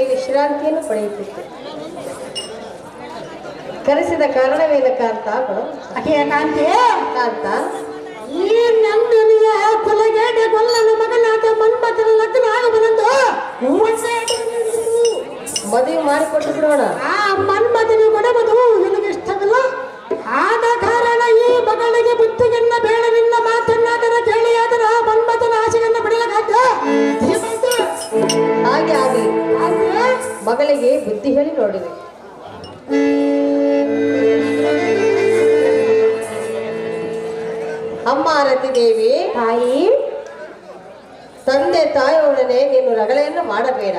ವಿಶ್ರಾಂತಿಯನ್ನು ಪಡೆಯುತ್ತಿತ್ತು. ಕರೆಸಿದ ಕಾರಣವೇನ ಕಾಂತ? ಕಾಂತಿ ಕಾಂತ, ಈ ನಂದಿನಿಯ ಕೊಲೆಗೇಡೆ ಗೊಲ್ಲನ ಮಗನಾದ ಮನ್ಮಥನ ಲಗ್ನ ಆಗಬಾರದು, ಮದುವೆ ಮಾಡಿಕೊಟ್ಟು ಬಿಡೋಣ. ಆ ಮನ್ಮಥನಿಗೆ ಕೊಡಬಹುದು ನಿನಗೆ ಇಷ್ಟವಿಲ್ಲ. ಆದ ಕಾರಣ ಈ ಮಗಳಿಗೆ ಬುದ್ಧಿಗನ್ನ ಬೇಡ, ನಿನ್ನ ಮಾತನ್ನಾದರ ಕೇಳಿಯಾದರ ಮನ್ಮಥನ ಆಸೆಯನ್ನ ಬಿಡಲಾಗ. ಹಾಗೆ ಆಗಲಿ. ಮಗಳಿಗೆ ಬುದ್ಧಿ ಹೇಳಿ ನೋಡಿದೆ. ಅಮ್ಮ ರತಿದೇವಿ, ತಾಯಿ, ತಂದೆ ತಾಯಿಯೊಡನೆ ನೀನು ರಗಳೆಯನ್ನು ಮಾಡಬೇಡ.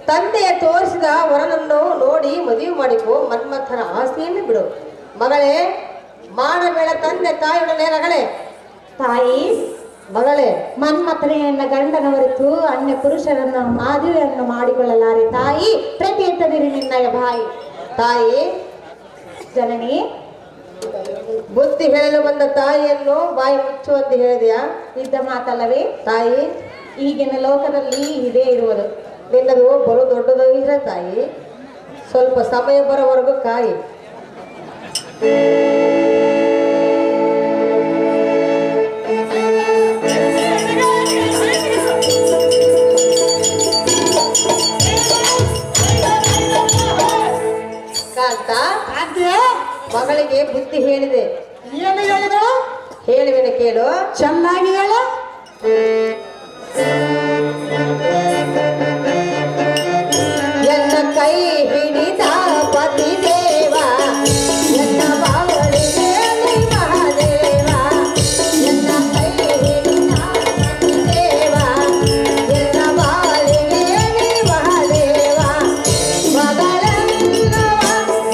ತಂದೆಯ ತೋರಿಸಿದ ವರನನ್ನು ನೋಡಿ ಮದುವೆ ಮಾಡಿಕೊ. ಮನ್ಮಥನ ಆಸೆಯನ್ನು ಬಿಡು. ಮಗಳೇ, ಮಾಡಬೇಡ ತಂದೆ ತಾಯಿಯೊಡನೆ ರಗಳೆ. ತಾಯಿ, ಮಗಳೇ, ಮನ್ಮಥನೆಯನ್ನ ಗಂಡನ ಹೊರತು ಅನ್ಯ ಪುರುಷರನ್ನ ಮದುವೆಯನ್ನು ಮಾಡಿಕೊಳ್ಳಲಾರೆ. ತಾಯಿ, ಪ್ರತಿ ಎತ್ತದಿರಿ ನಿನ್ನಯ ಬಾಯಿ. ತಾಯಿ, ಜನನಿ, ಬುದ್ಧಿ ಹೇಳಲು ಬಂದ ತಾಯಿಯನ್ನು ಬಾಯಿ ಮುಚ್ಚುವಂತೆ ಹೇಳಿದೆಯಾ? ಇದ್ದ ಮಾತಲ್ಲವೇ ತಾಯಿ? ಈಗಿನ ಲೋಕದಲ್ಲಿ ಇದೇ ಇರುವುದು. ನಿನ್ನದು ಬಲು ದೊಡ್ಡದಾಗಿರ ತಾಯಿ. ಸ್ವಲ್ಪ ಸಮಯ ಬರೋವರೆಗೂ ಕಾಯಿ. ಕಾಂತ, ಮಗಳಿಗೆ ಬುದ್ಧಿ ಹೇಳಿದೆ. ಏನು ಹೇಳಿದ್ರು? ಹೇಳುವಿನ ಕೇಳು. ಚೆನ್ನಾಗಿ ಹೇಳ. ಎನ್ನ ಕೈ ಹಿಡಿದ ಪತಿ ದೇವ, ಎನ್ನ ಬಾಳಿಗೆ ಮಹಾದೇವ. ಎನ್ನ ಕೈ ಹಿಡಿದ ಪತಿ ದೇವ, ಎನ್ನ ಬಾಳಿಗೆ ಮಹಾದೇವ. ಮಗಳೆಲ್ಲವ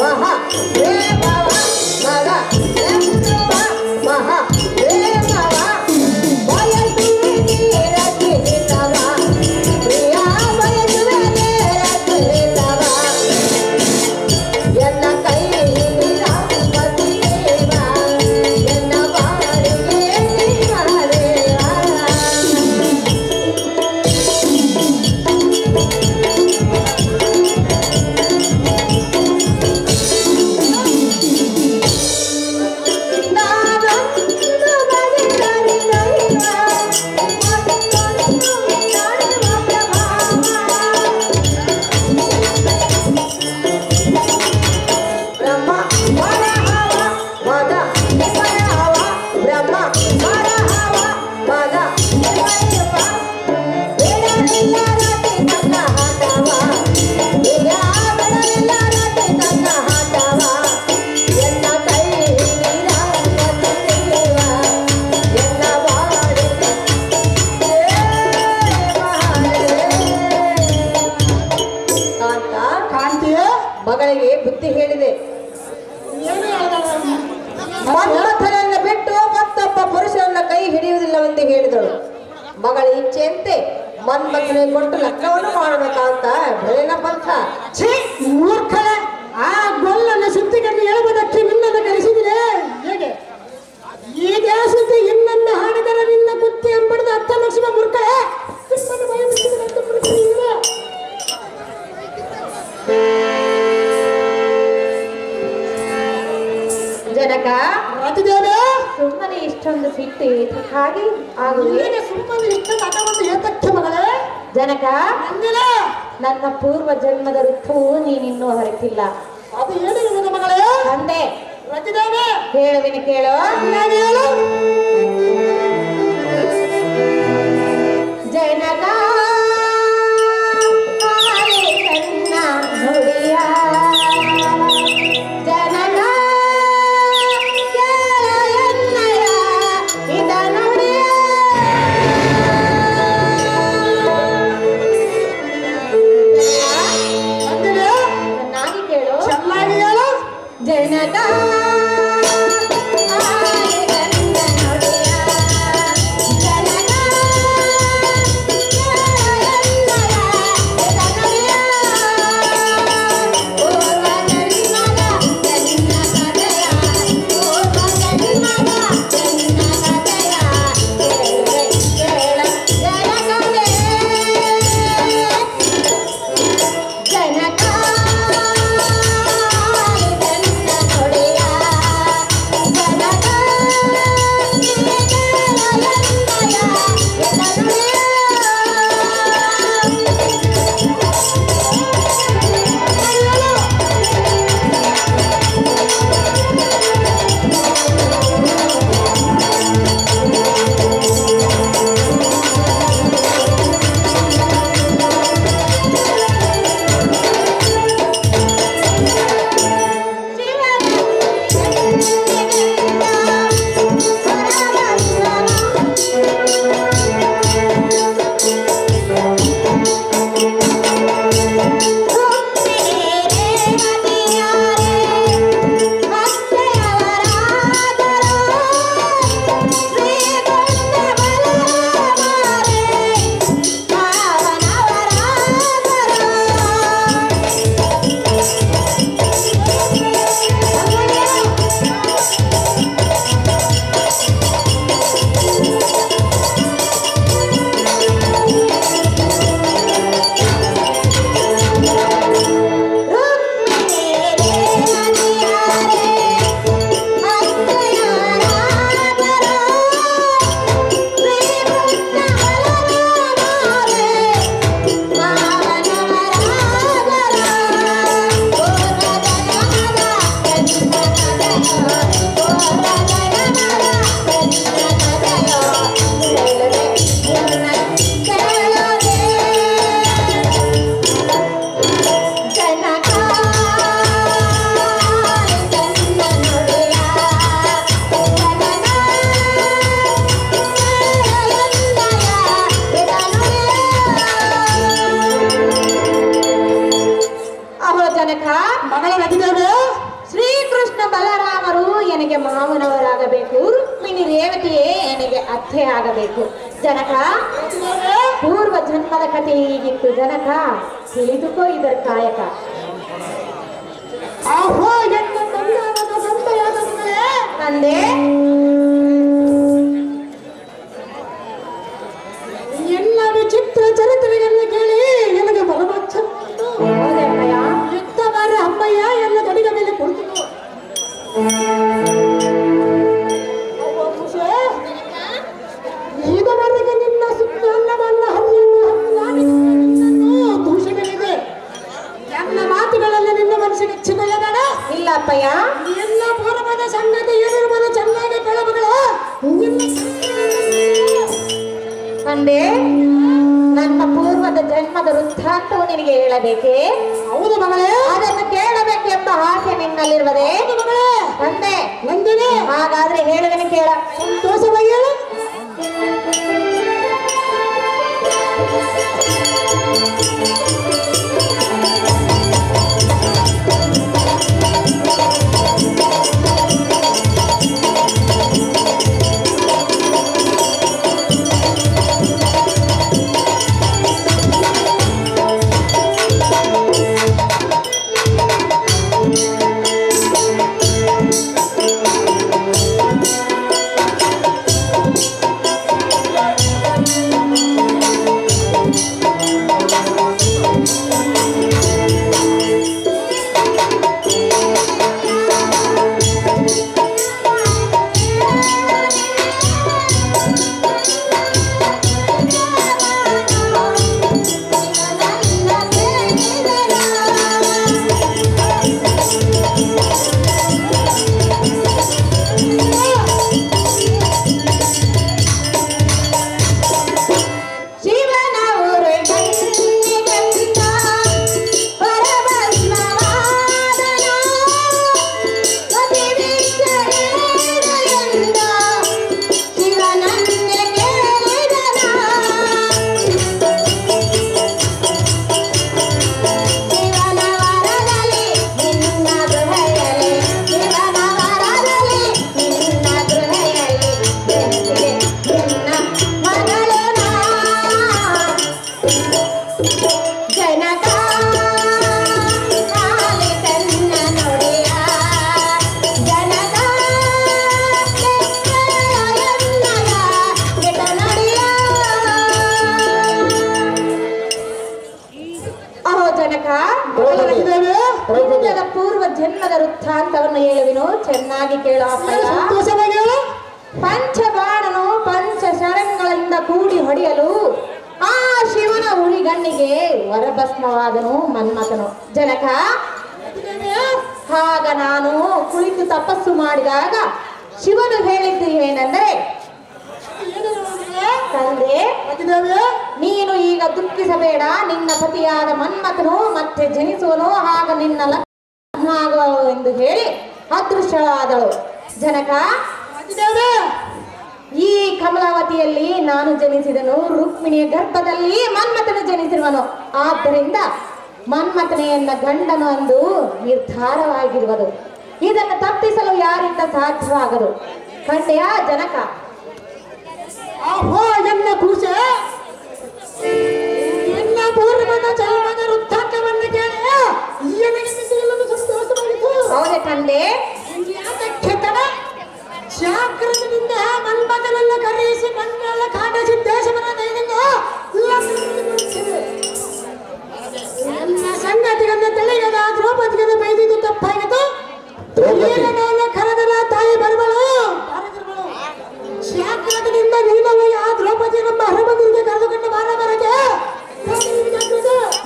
ಮಹಾದೇವವ, ಮಗ ಎನ್ನುವ ಮಹಾದೇವವ. ಬಯಸುವೆ ನೀರಕ್ಕಿಳಿದವ, ಪ್ರಿಯ ಬಯಸುವೆ ನೀರಕ್ಕಿಳಿದವ. ಎನ್ನ ಕೈ ಹಿಡಿದ ಪತಿ ದೇವ, ಎನ್ನ ಬಾಳಿಗೆ ಮಹಾದೇವ. ಮಗಳಿಗೆ ಬುದ್ಧಿ ಹೇಳಿದೆ. ಮನ್ಮಥನನ್ನ ಬಿಟ್ಟು ಮತ್ತೊಬ್ಬ ಪುರುಷರನ್ನ ಕೈ ಹಿಡಿಯುವುದಿಲ್ಲವೆಂದು ಹೇಳಿದಳು. ಮಗಳ ಇಚ್ಛೆಯಂತೆ ಮನ್ಮಥನಿಗೆ ಕೊಟ್ಟು ಲಗ್ನವನ್ನು ಮಾಡಬೇಕಂತ ಬೆಳೆನ ಪಂಥ. ಮೂರ್ಖಳ, ಆ ಗೊಲ್ಲನ ಸುದ್ದಿಗಳನ್ನು ಹೇಳುವುದಕ್ಕೆ ನಿನ್ನನ್ನು ಕಲಿಸಿದರೆ ಹೇಗೆ? ಈ ದೇಶಕ್ಕೆ ಇನ್ನೊಂದು ಹಾಡಿದರೆ ನಿನ್ನ ಬುದ್ಧಿ ಎಂಬುದು ಅರ್ಥ ಲಕ್ಷಣ. ಮೂರ್ಖಳೆ, ಜನಕ, ರತಿದೇವಿ, ಸುಮ್ಮನೆ ಇಷ್ಟೊಂದು ಸಿಟ್ಟು ಹಾಗೆ ಆಗುವೆ. ಸುಮ್ಮನೆ ಇಷ್ಟೊಂದು ಅದೊಂದು ಏತಕ್ಕೆ ಮಗಳೇ? ಜನಕ, ಅಂದಿಲ್ಲ, ನನ್ನ ಪೂರ್ವ ಜನ್ಮದ ಋತುವು ನೀನಿನ್ನೂ ಹೊರಟಿಲ್ಲ. ಅದು ಏನು ಮಗಳೇ? ತಂದೆ, ರತಿದೇವಿ, ಹೇಳುವಿನ ಕೇಳು. ಹೇಳು. ಜನಕ ಕನ್ನ ನುಡಿಯ, ಜನಕ ಕೇಳ ಎನ್ನಯ ಇದ ನುಡಿಯ. ಚೆನ್ನಾಗಿ ಕೇಳು. ಚೆನ್ನಾಗಿ ಹೇಳು. ಜನಕ ಕನ್ನ ನುಡಿಯ. ಆಗಬೇಕು, ರುಕ್ಮಿಣಿ ರೇವತಿಯೇ ನನಗೆ ಅತ್ತೆ ಆಗಬೇಕು. ಜನಕ, ಪೂರ್ವ ಜನ್ಮದ ಕಥೆ ಹೀಗಿತ್ತು. ಜನಕ, ತಿಳಿದುಕೋ ಇದರ ಕಾಯಕ. ಆಹೋ ಎನ್ನ ತಂದೆಯಾದ ತಂದೆಯಾದ ಮಗಳೇ, ತಂದೆ, ಎಲ್ಲ ವಿಚಿತ್ರ ಚರಿತ್ರೆಯನ್ನು ಕೇಳಿ ನನಗೆ ಬರಬಚ್ಚ ಹೌದಪ್ಪಯ್ಯ. ಯುದ್ಧವಾರ ಅಮ್ಮಯ್ಯ ಎಲ್ಲ ಗಡಿಗ ಮೇಲೆ ಕುಳಿತು ಇದುವರೆಗೆ ನಿನ್ನ ಸುತ್ತಲ್ಲವನ್ನ ಹರಿಯನ್ನು ದೂಷಣೆಗಳಿದೆ. ನನ್ನ ಮಾತುಗಳಲ್ಲಿ ನಿನ್ನ ಮನಸ್ಸಿಗೆ ಹೆಚ್ಚಿಕೊಳ್ಳಬೇಡ. ಇಲ್ಲ ಅಪ್ಪಯ್ಯ, ಎಲ್ಲ ಪೂರ್ವದ ಸಂಗತಿ ಏನಿರುವುದು ಚೆನ್ನಾಗಿ ಕೇಳಬಗಳು. ತಂದೆ, ನನ್ನ ಪೂರ್ವದ ಜನ್ಮದ ವೃತ್ತಾಂತವು ನಿನಗೆ ಹೇಳಬೇಕೇ? ಹೌದು ಮಗಳೇ, ಅದನ್ನು ಕೇಳಬೇಕೆಂಬ ಆಸೆ ನಿನ್ನಲ್ಲಿರುವುದೇ? ಮಗಳೇ ತಂದೆ, ನಂದಿನಿ, ಹಾಗಾದ್ರೆ ಹೇಳುವೆನು ಕೇಳ. ಸಂತೋಷವಾಗಿ ಹೇಳು. ಪೂರ್ವ ಜನ್ಮದ ವೃತ್ತಾಂತವನ್ನು ಹೇಳುವಿನು, ಚೆನ್ನಾಗಿ ಕೇಳೋ ಅಪ್ಪಯ್ಯ. ಪಂಚಬಾಣನು ಪಂಚ ಶರಂಗಳಿಂದ ಕೂಡಿ ಹೊಡೆಯಲು ಆ ಶಿವನ ಉಳಿಗಣ್ಣಿಗೆ ವರಭಸ್ಮವಾದನು ಮನ್ಮಥನು. ಜನಕ, ಆಗ ನಾನು ಕುಳಿತು ತಪಸ್ಸು ಮಾಡಿದಾಗ ಶಿವನು ಹೇಳಿದ್ದು ಏನೆಂದರೆ, ತಂದೆ, ನೀನು ಈಗ ದುಃಖಿಸಬೇಡ, ನಿನ್ನ ಪತಿಯಾದ ಮನ್ಮಥನು ಮತ್ತೆ ಜನಿಸುವನು, ಆಗ ನಿನ್ನ ಲಗ್ನ ಆಗುವಳು ಎಂದು ಹೇಳಿ ಅದೃಷ್ಟಳಾದಳು. ಜನಕ, ಈ ಕಮಲಾವತಿಯಲ್ಲಿ ನಾನು ಜನಿಸಿದನು, ರುಕ್ಮಿಣಿಯ ಗರ್ಭದಲ್ಲಿ ಮನ್ಮಥನು ಜನಿಸಿರುವನು. ಆದ್ದರಿಂದ ಮನ್ಮಥನೆಯನ್ನ ಗಂಡನು ಎಂದು ನಿರ್ಧಾರವಾಗಿರುವುದು. ಇದನ್ನು ತಪ್ಪಿಸಲು ಯಾರಿಂದ ಸಾಧ್ಯವಾಗದು. ಕಂಡೆಯ ಜನಕ? ಆಹೋ ಎನ್ನ ಕೂಸೆ, ಎನ್ನ ಪೂರ್ವದ ಜನ್ಮದ ವೃತ್ತಾಂತವನ್ನು ಕೇಳಿ ಸಂತೋಷವಾಗಿತ್ತು. ಹೌದೇ ತಂದೆ? ಯಾತಕ್ಕೆ ತಡ? ಜಾಗ್ರತದಿಂದ ಮನ್ಮಥನನ್ನ ಕರೆಯಿಸಿ ಮಂಗಳ ಕಾಟ ಸಿದ್ದೇಶವರ ದೈನಿಂದ ನನ್ನ ಸಂಗತಿಗನ್ನ ತಿಳಿಯದ ದ್ರೌಪದಿಗನ್ನ ಬೈದಿದ್ದು ತಪ್ಪಾಗಿತ್ತು. ಈಗ ನಾನು ಕರೆದರ ತಾಯಿ ಬರುವಳು. ಜಾಗ್ರತದಿಂದ ನೀನು ಆ ದ್ರೌಪದಿ ನಮ್ಮ ಹರಮಂದಿರಿಗೆ ಕರೆದುಕೊಂಡು ಬಾರವರೆಗೆ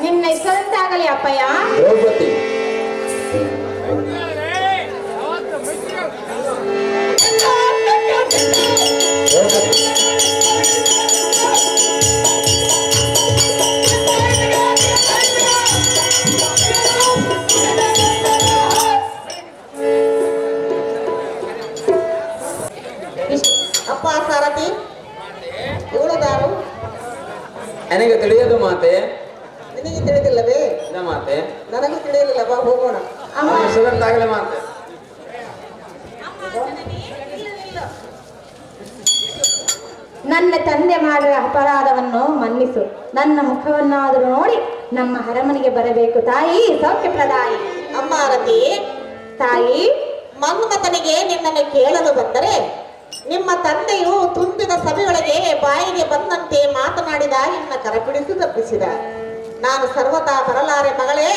ನಿನ್ನ ಇಷ್ಟದಂತಾಗಲಿ ಅಪ್ಪಯ್ಯ. ಅಪ್ಪ ಸಾರಥಿ, ಇವಳುದಾರು? ನನಗೆ ತಿಳಿಯದು ಮಾತೆ. ನಿನಗೆ ತಿಳಿದಿಲ್ಲವೇ? ಇಲ್ಲ ಮಾತೆ. ನನಗೂ ತಿಳಿಯಲಿಲ್ಲ. ಬಾ ಹೋಗೋಣ. ಇಷ್ಟದಂತಾಗಲೇ ಮಾತೆ. ನನ್ನ ತಂದೆ ಮಾಡಿದ ಅಪರಾಧವನ್ನು ಮನ್ನಿಸು. ನನ್ನ ಮುಖವನ್ನಾದರೂ ನೋಡಿ ನಮ್ಮ ಅರಮನೆಗೆ ಬರಬೇಕು ತಾಯಿ, ಸೌಖ್ಯಪ್ರದಾಯಿ. ಅಮ್ಮ ರತಿ, ತಾಯಿ, ಮನ್ಮಥನಿಗೆ ನಿನ್ನನ್ನು ಕೇಳಲು ಬಂದರೆ ನಿಮ್ಮ ತಂದೆಯು ತುಂಬಿದ ಸಭೆಯೊಳಗೆ ಬಾಯಿಗೆ ಬಂದಂತೆ ಮಾತನಾಡಿದ ಇನ್ನ ಕರಪಿಡಿಸಿ ತಪ್ಪಿಸಿದ. ನಾನು ಸರ್ವತಾ ಬರಲಾರೆ ಮಗಳೇ,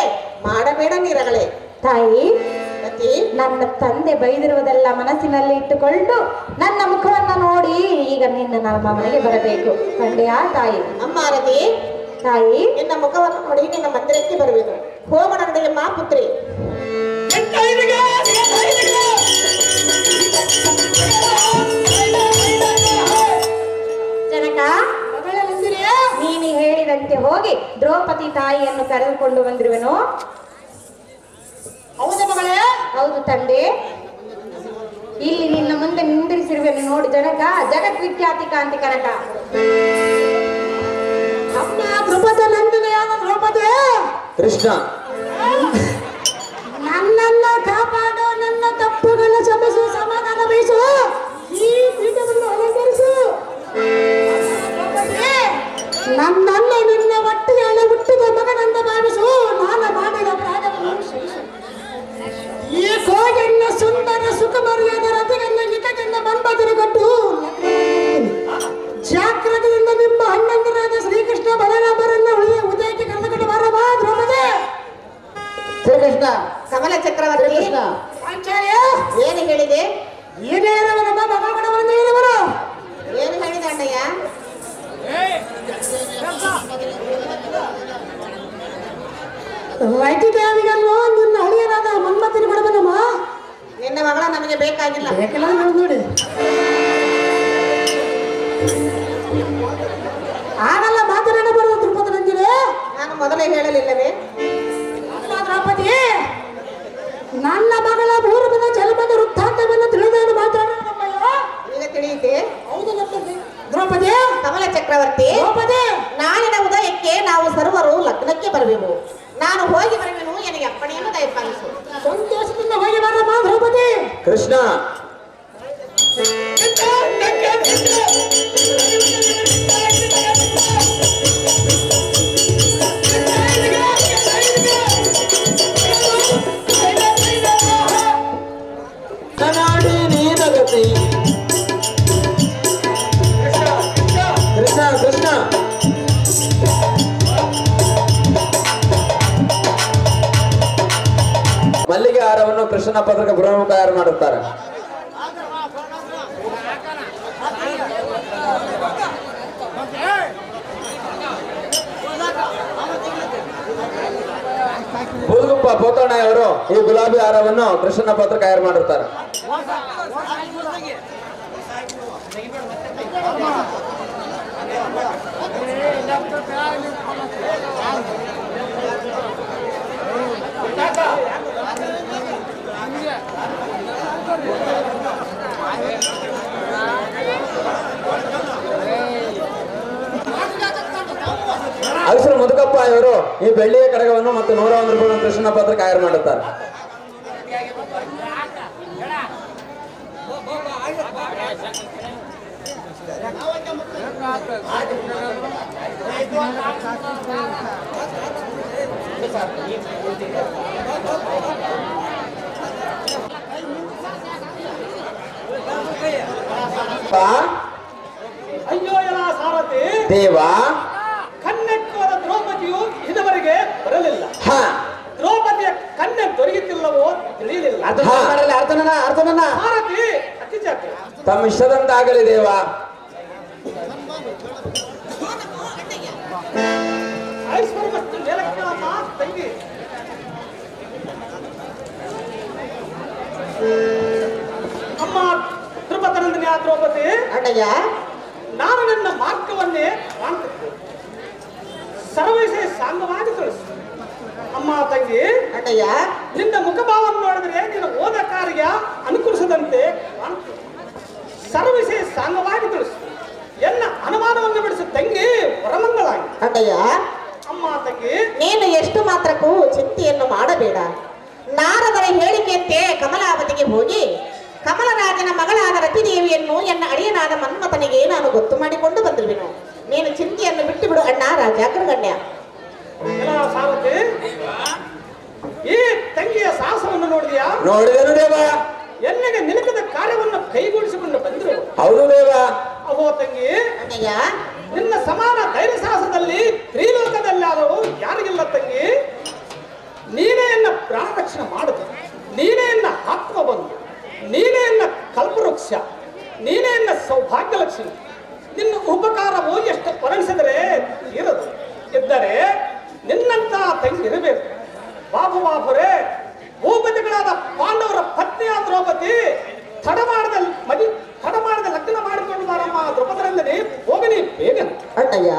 ಮಾಡಬೇಡ ನಿರಗಳೇ. ತಾಯಿ, ರತಿ, ನನ್ನ ತಂದೆ ಬೈದಿರುವುದೆಲ್ಲ ಮನಸ್ಸಿನಲ್ಲಿ ಇಟ್ಟುಕೊಂಡು ನನ್ನ ಮುಖವನ್ನು ನೋಡಿ ಈಗ ನಿನ್ನ ನಮ್ಮ ಮನೆಗೆ ಬರಬೇಕು. ಕಂಡೆಯಾ ತಾಯಿ? ಅಮ್ಮ ರತಿ, ತಾಯಿ, ನಿನ್ನ ಮುಖವನ್ನು ನೋಡಿ ನಿನ್ನ ಮಂದಿರಕ್ಕೆ ಬರುವೆನು. ಹೋಮನ ನಡುವೆ ಮಾ ಪುತ್ರಿ. ಜನಕ, ನೀನು ಹೇಳಿದಂತೆ ಹೋಗಿ ದ್ರೌಪದಿ ತಾಯಿಯನ್ನು ಕರೆದುಕೊಂಡು ಬಂದಿರುವೆನು. ಹೌದಾ ಮಗಳೇ? ಹೌದು ತಂದೆ. ಇಲ್ಲಿ ನಿನ್ನ ಮುಂದೆ ನಿಂದಿರಿಸಿರುವೆನು ನೋಡಿ ಜನಕ, ಜಗದ್ವಿಖ್ಯಾತಿ ಕಾಂತಿ ಕನಕ. ಅಮ್ಮ ದ್ರುಪದ ನಂದಿನಿಯಾದ ದ್ರೌಪದಿ, ಕೃಷ್ಣ, ನನ್ನನ್ನ ಕಾಪಾಡು, ನನ್ನ ತಪ್ಪುಗಳ ಕ್ಷಮಿಸು, ಸಮಾಧಾನ ಬಯಸು, ಈ ಪೀಠವನ್ನು ಅಲಂಕರಿಸು. ನನ್ನನ್ನು ನಿನ್ನ ಒಟ್ಟಿಗೆ ಹುಟ್ಟಿದ ಮಗನಂದ ಭಾವಿಸು, ನಾನು ಮಾಡಿದ ಅಪರಾಧವನ್ನು ಕ್ಷಮಿಸು. ಈ ಕೋಗೆನ್ನ ಸುಂದರ ಸುಖಮರ್ಯಾದ ರತಿಗನ್ನ ಹಿತಗನ್ನ ಮನ್ಮಥನು ಕೊಟ್ಟು ಜಾಗ್ರತೆಯಿಂದ ನಿಮ್ಮ ಅಣ್ಣಂದರಾದ ಶ್ರೀಕೃಷ್ಣ ಬಲರಾಮರನ್ನ ಉದಯಕ್ಕೆ ಕರೆದುಕೊಂಡು ಬರಬಾ ದ್ರೌಪದಿ. ಶ್ರೀಕೃಷ್ಣ, ಕಮಲ ಚಕ್ರವರ್ತಿ, ಆಚಾರ್ಯ ಏನು ಹೇಳಿದೆ? ಏನು ಹೇಳಿದವನಮ್ಮ? ಮಗಳವರನ್ನು ಹೇಳಿದವರು ಏನು ಹೇಳಿದ ಅಣ್ಣಯ್ಯ? ವೈದ್ಯದೇವಿಗಲ್ವೋ ನಿನ್ನ ಹಳಿಯರಾದ ಮನ್ಮಥನ ಕೊಡಬನಮ್ಮ. ನಿನ್ನ ಮಗಳ ನಮಗೆ ಬೇಕಾಗಿಲ್ಲ. ಬೇಕಲ್ಲ ನೋಡಿ, ಆಗಲ್ಲ ಮಾತನಾಡಬಾರದು ದ್ರುಪದ ನಂದಿನಿ. ನಾನು ಮೊದಲೇ ಹೇಳಲಿಲ್ಲವೇ? ದ್ರೌಪದಿ, ನನ್ನ ಮಗಳ ಪೂರ್ವದ ಜಲಮದ ವೃತ್ತಾಂತವನ್ನು ತಿಳಿದವನು ಮಾತಾಡೋಣಮ್ಮಯ್ಯ. ಈಗ ತಿಳಿಯಿತೆ? ಹೌದು ದ್ರೌಪದಿ. ಕಮಲ ಚಕ್ರವರ್ತಿ, ದ್ರೌಪದಿ, ನಾಳಿನ ಉದಯಕ್ಕೆ ನಾವು ಸರ್ವರು ಲಗ್ನಕ್ಕೆ ಬರಬೇಕು. ನಾನು ಹೋಗಿ ಬರುವೆನು, ನನಗೆ ಅಪ್ಪಣೆಯನ್ನು ದಯಪಾಲಿಸು. ಸಂತೋಷದಿಂದ ಹೋಗಿ ಬರಮ್ಮ ದ್ರೌಪದಿ. ಕೃಷ್ಣ, ಕನಾಡಿ ನೀನಗತಿ. ಕೃಷ್ಣ, ಕೃಷ್ಣ, ಮಲ್ಲಿಗೆ ಹಾರವನ್ನು ಕೃಷ್ಣನ ಪತ್ರಕ್ಕೆ ಪ್ರಮುಖ ತಯಾರು ಮಾಡುತ್ತಾರೆ. ಬೂದುಗುಪ್ಪ ಪೋತಣ್ಣಯ್ಯವರು ಈ ಗುಲಾಬಿ ಹಾರವನ್ನು ಕೃಷ್ಣನ ಪತ್ರಕ್ಕೆ ತಯಾರು ಮಾಡಿರ್ತಾರೆ. ಅಗಸರ ಮುದುಕಪ್ಪ ಇವರು ಈ ಬೆಳ್ಳಿಯ ಕಡಗವನ್ನು ಮತ್ತು 101 ರೂಪಾಯಿ ಕೃಷ್ಣನ ಪತ್ರ ತಯಾರು ಮಾಡುತ್ತಾರೆ. ಅಯ್ಯೋ ಎಲ್ಲ ಸಾರಥಿ ದೇವ, ಕನ್ನೆಟ್ಟುವ ದ್ರೌಪದಿಯು ಇದುವರೆಗೆ ಬರಲಿಲ್ಲ. ಹ, ದ್ರೌಪದಿಯ ಕನ್ನೆ ದೊರೆಯುತ್ತಿಲ್ಲವೋ ತಿಳಿಯಲಿಲ್ಲ. ಅರ್ಥನ ಸಾರಥಿ ಅತಿ ಜಾಗ್ರ. ತಮ್ಮ ಇಷ್ಟದಂತಾಗಲಿ ದೇವ. ಐಶ್ವರ್ಯಮಸ್ತು ಮೇಲಕ್ಕಮ್ಮ ತಂಗಿ. ಅಮ್ಮ ದ್ರುಪದನಂದಿನಿ ಆ ದ್ರೌಪದಿ, ಅಣ್ಣಯ್ಯ, ನಾನು ನನ್ನ ಮಾರ್ಗವನ್ನೇ ಕಾಣ್ತಿದ್ದೆ. ಸರ್ವವಿಷಯ ಸಾಂಗವಾಗಿ ತಿಳಿಸು. ಅಮ್ಮ ತಂಗಿ, ಅಣ್ಣಯ್ಯ, ನಿನ್ನ ಮುಖಭಾವವನ್ನು ನೋಡಿದ್ರೆ ನಿನ್ನ ಓದ ಕಾರ್ಯ ಅನುಕೂಲಿಸದಂತೆ ಕಾಣ್ತದೆ. ಸರ್ವವಿಷಯ ಸಾಂಗವಾಗಿ ತಿಳಿಸು. ಎನ್ನ ಅನುಮಾನವನ್ನು ಬಿಡಿಸು ತಂಗಿ, ವರಮಂಗಳಾಗಿ. ಅಣ್ಣಯ್ಯ, ಅಮ್ಮ ತಂಗಿ, ನೀನು ಎಷ್ಟು ಮಾತ್ರಕ್ಕೂ ಚಿಂತೆಯನ್ನು ಮಾಡಬೇಡ. ನಾರದರ ಹೇಳಿಕೆಯಂತೆ ಕಮಲಾವತಿಗೆ ಹೋಗಿ ಕಮಲರಾಜನ ಮಗಳಾದ ರತಿದೇವಿಯನ್ನು ಎನ್ನ ಅಳಿಯನ ಪತಿಯಾದ ಮನ್ಮಥನಿಗೆ ನಾನು ಗೊತ್ತು ಮಾಡಿಕೊಂಡು ಬಂದಿರುವೆನು. ನೀನು ಚಿಂತೆಯನ್ನು ಬಿಟ್ಟು ಬಿಡು ಅಣ್ಣ ರಾಜಾಗ್ರಗಣ್ಯ. ಸಾರಥಿ, ಈ ತಂಗಿಯ ಸಾಹಸವನ್ನು ನೋಡಿದ್ಯಾ? ನೋಡಿದನು ದೇವ. ಎಲ್ಲಿಗೆ ನಿಲುಕದ ಕಾರ್ಯವನ್ನು ಕೈಗೂಡಿಸಿಕೊಂಡು ಬಂದರು. ಹೌದು ದೇವ. ಅಹೋ ತಂಗಿ, ಅಣ್ಣಯ್ಯ, ನಿನ್ನ ಸಮಾನ ಧೈರ್ಯ ಸಾಹಸದಲ್ಲಿ ತ್ರಿಲೋಕದಲ್ಲಾದರೂ ಯಾರಿಗಿಲ್ಲ ತಂಗಿ. ನೀನೇ ಎನ್ನ ಪ್ರಾಣ ರಕ್ಷಣೆ ಮಾಡುದು, ನೀನೇ ಎನ್ನ ಆತ್ಮ ಬಂಧು, ನೀನೇ ಎನ್ನ ಕಲ್ಪವೃಕ್ಷ, ನೀನೇ ಎನ್ನ ಸೌಭಾಗ್ಯ ಲಕ್ಷ್ಮಿ. ನಿನ್ನ ಉಪಕಾರವು ಎಷ್ಟು ಪರಿಣಿಸಿದರೆ ಇರದು ಇದ್ದರೆ ನಿನ್ನಂತ ತಂಗಿ ಇರಬೇಕು. ಬಾಬುರೇ, ಭೂಪತಿಗಳಾದ ಪಾಂಡವರ ಪತ್ನಿಯ ದ್ರೌಪದಿ ತಡ ಮಾಡದ ಲಗ್ನ ಮಾಡಿಕೊಂಡು ಬಾರಮ್ಮ ದ್ರೌಪದರಂದರೆ ಹೋಗಲಿ ಬೇಗನೆ. ಅಣ್ಣಯ್ಯ,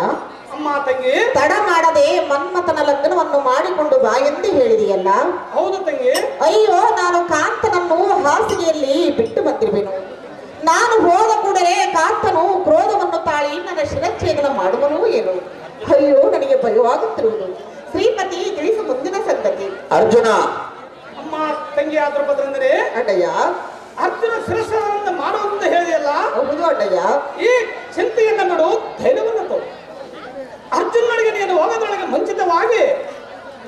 ಅಮ್ಮ ತಂಗಿ, ತಡ ಮಾಡದೆ ಮನ್ಮಥನ ಲಗ್ನವನ್ನು ಮಾಡಿಕೊಂಡು ಬಾ ಎಂದು ಹೇಳಿದೆಯಲ್ಲ. ಹೌದು ತಂಗಿ. ಅಯ್ಯೋ, ನಾನು ಕಾಂತನನ್ನು ಹಾಸಿಗೆಯಲ್ಲಿ ಬಿಟ್ಟು ಬಂದಿರುವೆನು. ನಾನು ಹೋದ ಕೂಡಲೇ ಕಾಂತನು ಕ್ರೋಧವನ್ನು ತಾಳಿ ನನ್ನ ಶಿರಚ್ಛೇದನ ಮಾಡುವನು ಏನು? ಅಯ್ಯೋ, ನನಗೆ ಭಯವಾಗುತ್ತಿರುವುದು. ಶ್ರೀಪತಿ, ತಿಳಿಸು ಮುಂದಿನ ಸಂಗತಿ. ಅರ್ಜುನ. ಅಮ್ಮ ತಂಗಿ ದ್ರೌಪದರಂದರೆ ಅಣ್ಣಯ್ಯ, ಅರ್ಜುನ ಶಿರಸ್ಸನ್ನು ಮಾಡುವಂತ ಹೇಳಿದೆಯಲ್ಲ. ಹೌದು ಅಣ್ಣಯ್ಯ. ಈ ಚಿಂತೆಯನ್ನು ನೋಡು, ಧೈರ್ಯವನ್ನು ತೋರು. ಅರ್ಜುನನಿಗೆ ನೀನು ಹೋಗೋದ್ರೊಳಗೆ ಮುಂಚಿತವಾಗಿ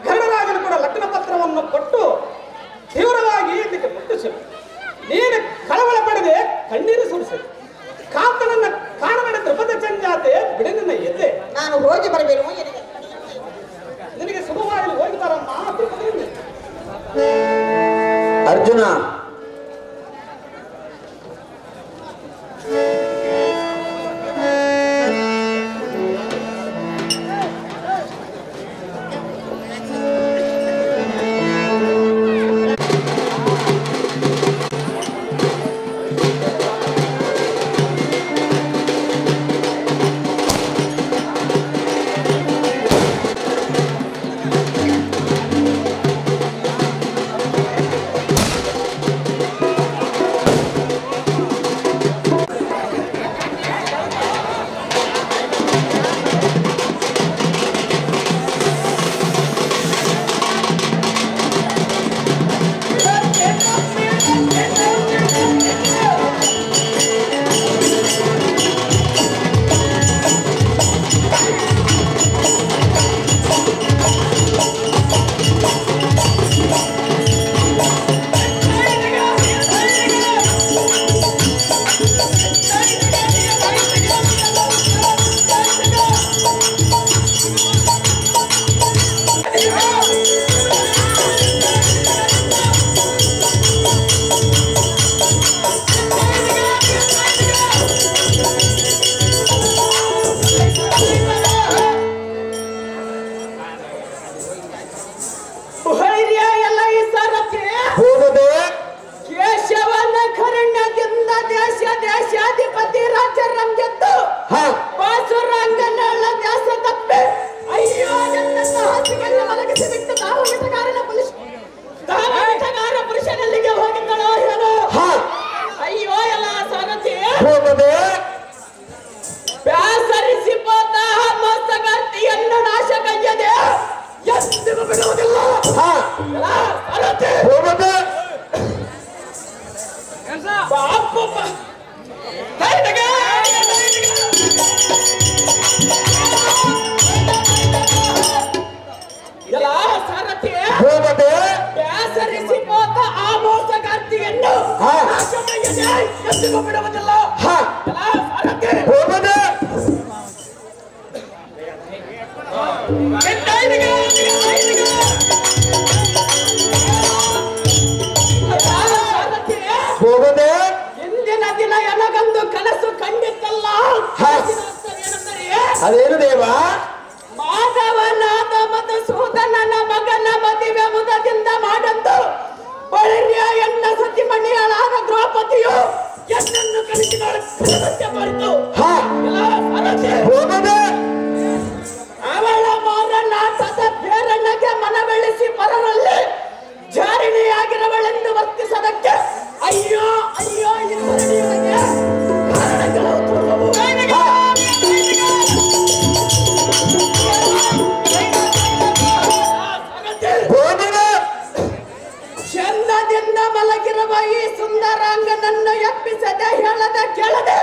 ಗರುಡರಾಜನು ಕೂಡ ಲಗ್ನ ಪತ್ರವನ್ನು ಕೊಟ್ಟು ತೀವ್ರವಾಗಿ ಇದಕ್ಕೆ ಮುಟ್ಟಿಸಿ ನೀನು ಕಳವಳ ಪಡೆದೆ ಕಣ್ಣೀರು ಸುರಿಸಿ ಕಾಂತನನ್ನ ಕಾಣಬೇಡ ದ್ರೌಪದ ಚಂಜಾತೆ ಬಿಡ ನಿನ್ನ ಎದೆ. ನಾನು ಹೋಗಿ ಬರಬೇನು ನಿನಗೆ ಶುಭವಾಗಿ ಹೋಗಿ ಬರಮ್ಮ ದ್ರೌಪದಿ. ಅರ್ಜುನ. ದೇಶಾಧಿಪತಿ ರಾಜರಂ ಗೆದ್ದು ಬಾಸುರಂಗನಳ ದಾಸ ತಪ್ಪೆ ಅಯ್ಯೋ ನನ್ನ ಹಾಸಿಗೆಯನ್ನು ಮಲಗಿಸಿ ಬಿಟ್ಟು ತಾವು ಮಿಟಗಾರ ಪುರುಷನಲ್ಲಿಗೆ ಹೋಗಿದ್ದಳೋ ಏನೋ. ಅಯ್ಯೋ ಎಲ್ಲ ಸಾರಥಿ ಬ್ಯಾಸರಿಸಿ ಹೋದ ಮೋಸಗಾರ್ತಿಯನ್ನು ನಾಶ ಕೈಯದೆ ಎಂದಿಗೂ ಬಿಡುವುದಿಲ್ಲ. ಸಾರಥಿ ಬಾಪಪ್ಪ ಎಲ್ಲ ಸಾರಥಿ ಬ್ಯಾಸರಿಸಿ ಹೋದ ಆ ಮೋಸಗಾರ್ತಿಯನ್ನು ನಾಶ ಕೈಯದೆ ಎಂದಿಗೂ ಬಿಡುವುದಿಲ್ಲ. ಸಾರಥಿ ಇಂದಿನ ದಿನ ಎನಗಂದು ಕನಸು ಕಂಡಿದ್ದಲ್ಲ. ಅದೇನು ದೇವ? ಮಾಧವನಾದ ಮಧುಸೂದನನ ಮಗನ ಮದುವೆ ಮುದದಿಂದ ಮಾಡದ್ದು ಬಳಿರ್ಯ ಎನ್ನ ಸತಿಮಣಿಯಳಾದ ದ್ರೌಪದಿಯು ಎನ್ನನ್ನು ಕಲಿಸಿದಳು ಮರೆತು ಅವಳ ಮಾರನಾಟದ ಬೇರಣ್ಣಗೆ ಮನವೆಳಿಸಿ ಪರರಲ್ಲಿ ಜಾರಿಣಿಯಾಗಿರವಳೆಂದು ವರ್ತಿಸದಕ್ಕೆ ಅಯ್ಯೋ ಅಯ್ಯೋ ಇವರಿಗೆ ಕಾರಣಗಳು ತುಂಬವು. ಚಂದದಿಂದ ಮಲಗಿರುವ ಈ ಸುಂದರಾಂಗನನ್ನು ಎಪ್ಪಿಸದೆ ಹೇಳದೆ ಕೇಳದೆ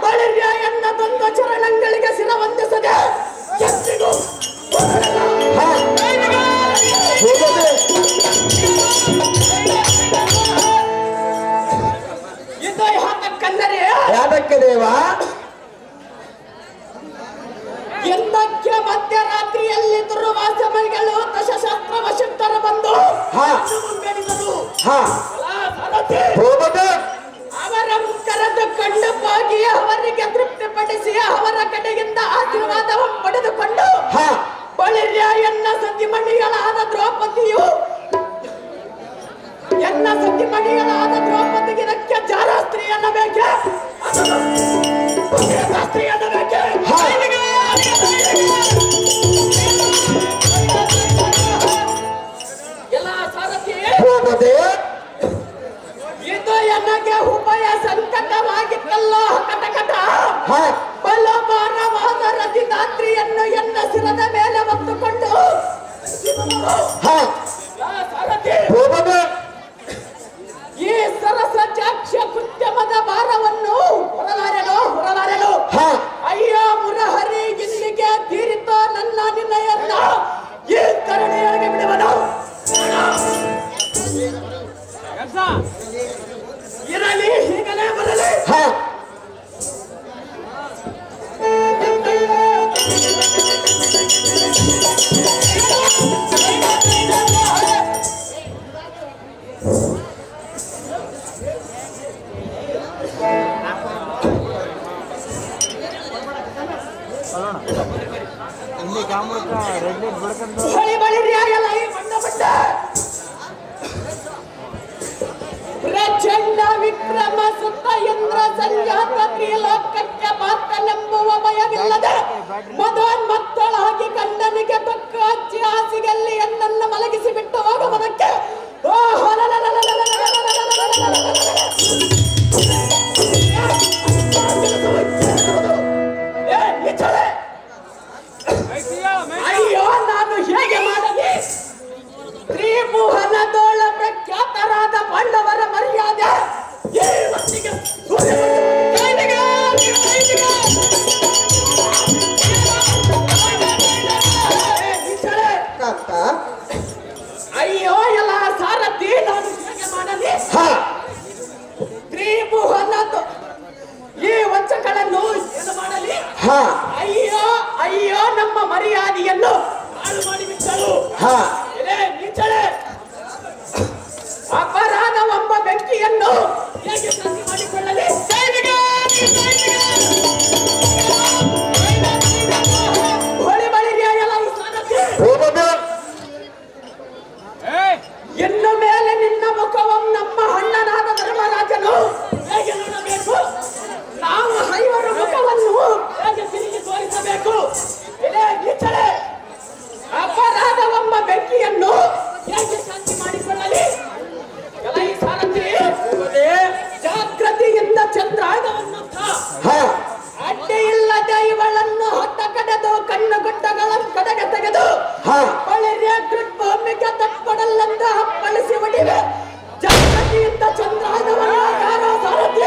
ಬಳಿರ್ಯ ಎನ್ನ ತಂದ ಚರಣಗಳಿಗೆ ಶಿರ ವಂದಿಸದೆ ಎಂದಿಗೂ ಇದು ಯಾತಕ್ಕಂದರೆ ಯಾತಕ್ಕೆ ದೇವ ಎಂದಕ್ಕೆ ಮಧ್ಯರಾತ್ರಿಯಲ್ಲಿ ದುರ್ವಾಸಮಣಿಗಳು ದಶಶಸ್ತ್ರ ವಶಿಷ್ಠರು ಬಂದು ಬೆಳೆದರು. ಅವರ ಕರೆದು ಕಂಡು ಹೋಗಿ ಅವರಿಗೆ ತೃಪ್ತಿಪಡಿಸಿ ಅವರ ಕಡೆಯಿಂದ ಆಶೀರ್ವಾದವನ್ನು ಪಡೆದುಕೊಂಡು ಬಳಿರ್ಯ ಎನ್ನ ಸತಿಮಣಿಗಳಾದ ದ್ರೌಪದಿಯು ಎನ್ನ ಸತಿಮಣಿಗಳಾದ ದ್ರೌಪದಿಗೆ ಇದಕ್ಕೆ ಜಾರಾಸ್ತ್ರೀ ಅನ್ನಬೇಕೆ ಸ್ತ್ರೀ ಅನ್ನಬೇಕೆ ಎಲ್ಲ ಸಾರಥಿ ಇದು ನನಗೆ ಉಭಯ ಸಂಕಟವಾಗಿತ್ತಲ್ಲ ಕಟಕಟ ಬಲಭಾರವಾದ ರತಿದಾತ್ರಿಯನ್ನು ಎನ್ನ ಶಿರದ ಮೇಲೆ ಹೊತ್ತುಕೊಂಡು ಈ ಸರಸ ಜಾಕ್ಷ ಕೃತ್ಯಮದ ಭಾರವನ್ನು ಹೊರಲಾರೆನು ಅಯ್ಯ ಮುರಹರಿ ಇಲ್ಲಿಗೆ ತೀರಿತೋ ನನ್ನ ನಿನ್ನಯನ್ನ ಈ ಕರುಣೆಯೊಳಗೆ ಬಿಡುವನು ಇರಲಿ ಹೀಗಲೇ ಬರಲಿ ಪ್ರಚಂಡ ವಿಕ್ರಮ ಸುತ್ತ ಇಂದ್ರ ಸಂಜಾತ ತ್ರಿಲೋಕಕ್ಕೆ ಮಾತನೆಂಬುವ ಭಯವಿಲ್ಲದೆ ಮದೋನ್ಮತ್ತಳಾಗಿ ಗಂಡನಿಗೆ ತಕ್ಕ ಹಚ್ಚಿ ಹಾಸಿಗೆಯಲ್ಲಿ ಎನ್ನನ್ನು ಮಲಗಿಸಿ ಬಿಟ್ಟು ಹೋಗುವುದಕ್ಕೆ ಅಯ್ಯೋ ನಾನು ಹೇಗೆ ಮಾಡಲಿ ತ್ರಿಭುವನದೋಳ ಪ್ರಖ್ಯಾತರಾದ ಪಾಂಡವರ ಮರ್ಯಾದೆ ಅಯ್ಯೋ ಎಲ್ಲ ಸಾರಥಿ ನಾನು ಹೇಗೆ ಮಾಡಲಿ ತ್ರಿಭುವನದ ಈ ವಂಚಕಗಳನ್ನು ಏನು ಮಾಡಲಿ ಅಯ್ಯೋ ಅಯ್ಯೋ ನಮ್ಮ ಮರ್ಯಾದೆಯನ್ನು ಹಾಳು ಮಾಡಿಬಿಟ್ಟರು ನೀಚಳೆ ಅಪರಾಧವೆಂಬ ಬೆಂಕಿಯನ್ನು ಹೇಗೆ ಶಾಂತಿ ಮಾಡಿಕೊಳ್ಳಲಿ ಹೊಳಿ ಬಳಿರಿಯ ಎಲ್ಲ ಸಾರಥಿ ಇನ್ನು ಮೇಲೆ ನಿನ್ನ ಮುಖವನ್ನು ನಮ್ಮ ಅಣ್ಣನಾದ ಧರ್ಮರಾಜನು ಹೇಗೆ ನೋಡಬೇಕು ನಾವು ಐವರ ಮುಖವನ್ನು ಹೇಗೆ ತಿರುಗಿ ತೋರಿಸಬೇಕು ಇದೇ ನೀಚಳೆ ಅಪರಾಧವೆಂಬ ಬೆಂಕಿಯನ್ನು ಹೇಗೆ ಶಾಂತಿ ಮಾಡಿಕೊಳ್ಳಲಿ ಈ ಸಾರಥಿ ಜಾಗೃತಿಯಿಂದ ಚಂದ್ರಾಗವನ್ನು ಅಡ್ಡಿ ಇಲ್ಲದೆ ಇವಳನ್ನು ಹೊತ್ತ ಕಡೆದು ಕಣ್ಣು ಗುಡ್ಡಗಳನ್ನು ಕಡೆಗೆ ತೆಗೆದು ಬಳಿರಿಯ ಭೂಮಿಗೆ ತಟ್ಕೊಡಲೆಂದು ಹಪ್ಪಳಿಸಿ ಹೊಡಿವೆ ಜಾಗೃತಿಯಿಂದ ಚಂದ್ರಾಗವನ್ನು ಸಾರಥಿ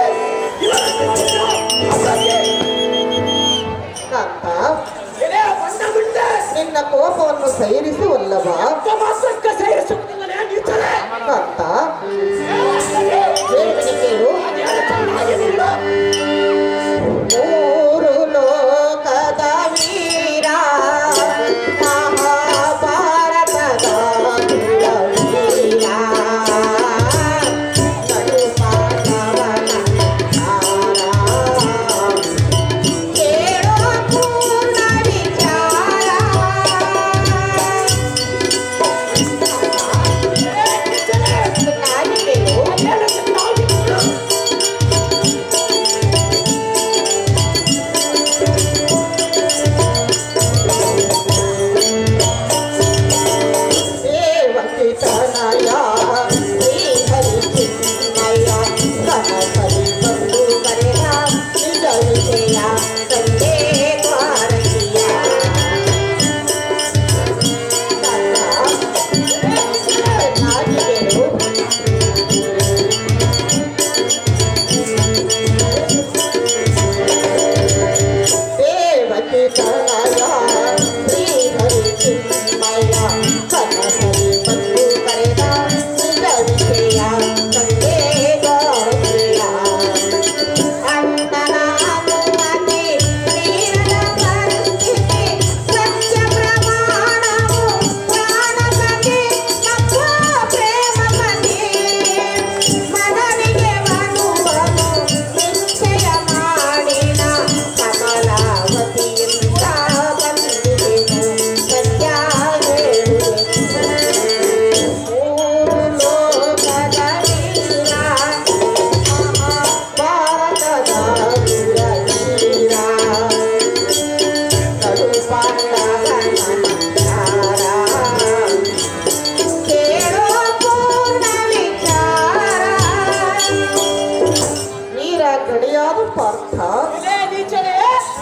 ನಿನ್ನ ಕೋಪವನ್ನು ಸೈರಿಸುವಲ್ಲವ ಮಾತ್ರಕ್ಕೆ ಸೈರಿಸುವುದಿಲ್ಲ ನೀಚಲೆ ಕಾಂತ ಕೇಳು ಮೂರು ಲೋಕದ ವೀರ ಮಹಾಭಾರತದ ವೀರ Thank you.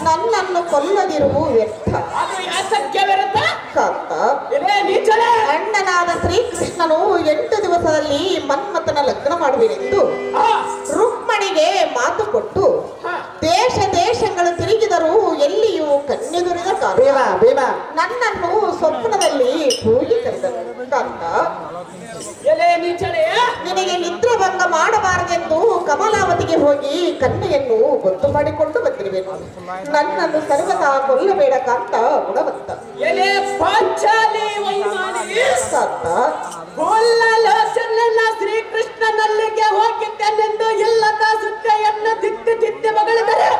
ನನ್ನನ್ನು ಕೊಲ್ಲದಿರುವು ವ್ಯರ್ಥ. ಅಣ್ಣನಾದ ಶ್ರೀಕೃಷ್ಣನು 8 ದಿವಸದಲ್ಲಿ ಮನ್ಮಥನ ಲಗ್ನ ಮಾಡುವೆನೆಂದು ರುಕ್ಮಣಿಗೆ ಮಾತು ಕೊಟ್ಟು ದೇಶ ದೇಶಗಳು ತಿರುಗಿದರೂ ಎಲ್ಲಿಯೂ ಕನ್ಯೆ ದೊರೆದ ಕಾರಣ ನನ್ನನ್ನು ಸ್ವಪ್ನದಲ್ಲಿ ಕೂಗಿ ಕರೆದನು. ಕಾಂತ, ನಿನಗೆ ನಿದ್ರಾಭಂಗ ಮಾಡಬಾರದೆಂದು ಕಮಲಾವತಿಗೆ ಹೋಗಿ ಕನ್ಯೆಯನ್ನು ಗೊತ್ತು ಮಾಡಿಕೊಂಡು ಬಂದಿರುವೆನು. ನನ್ನನ್ನು ಸರ್ವದಾ ಕೊಲ್ಲಬೇಡ ಕಾಂತ ಗುಣವಂತ. ಶ್ರೀಕೃಷ್ಣನಲ್ಲಿಗೆ ಹೋಗಿದ್ದೇನೆಂದು ಇಲ್ಲದ ಸುದ್ದಿಯನ್ನು ತಿದ್ದಿ ತಿದ್ದಿ ಮಗಳಿದರೆ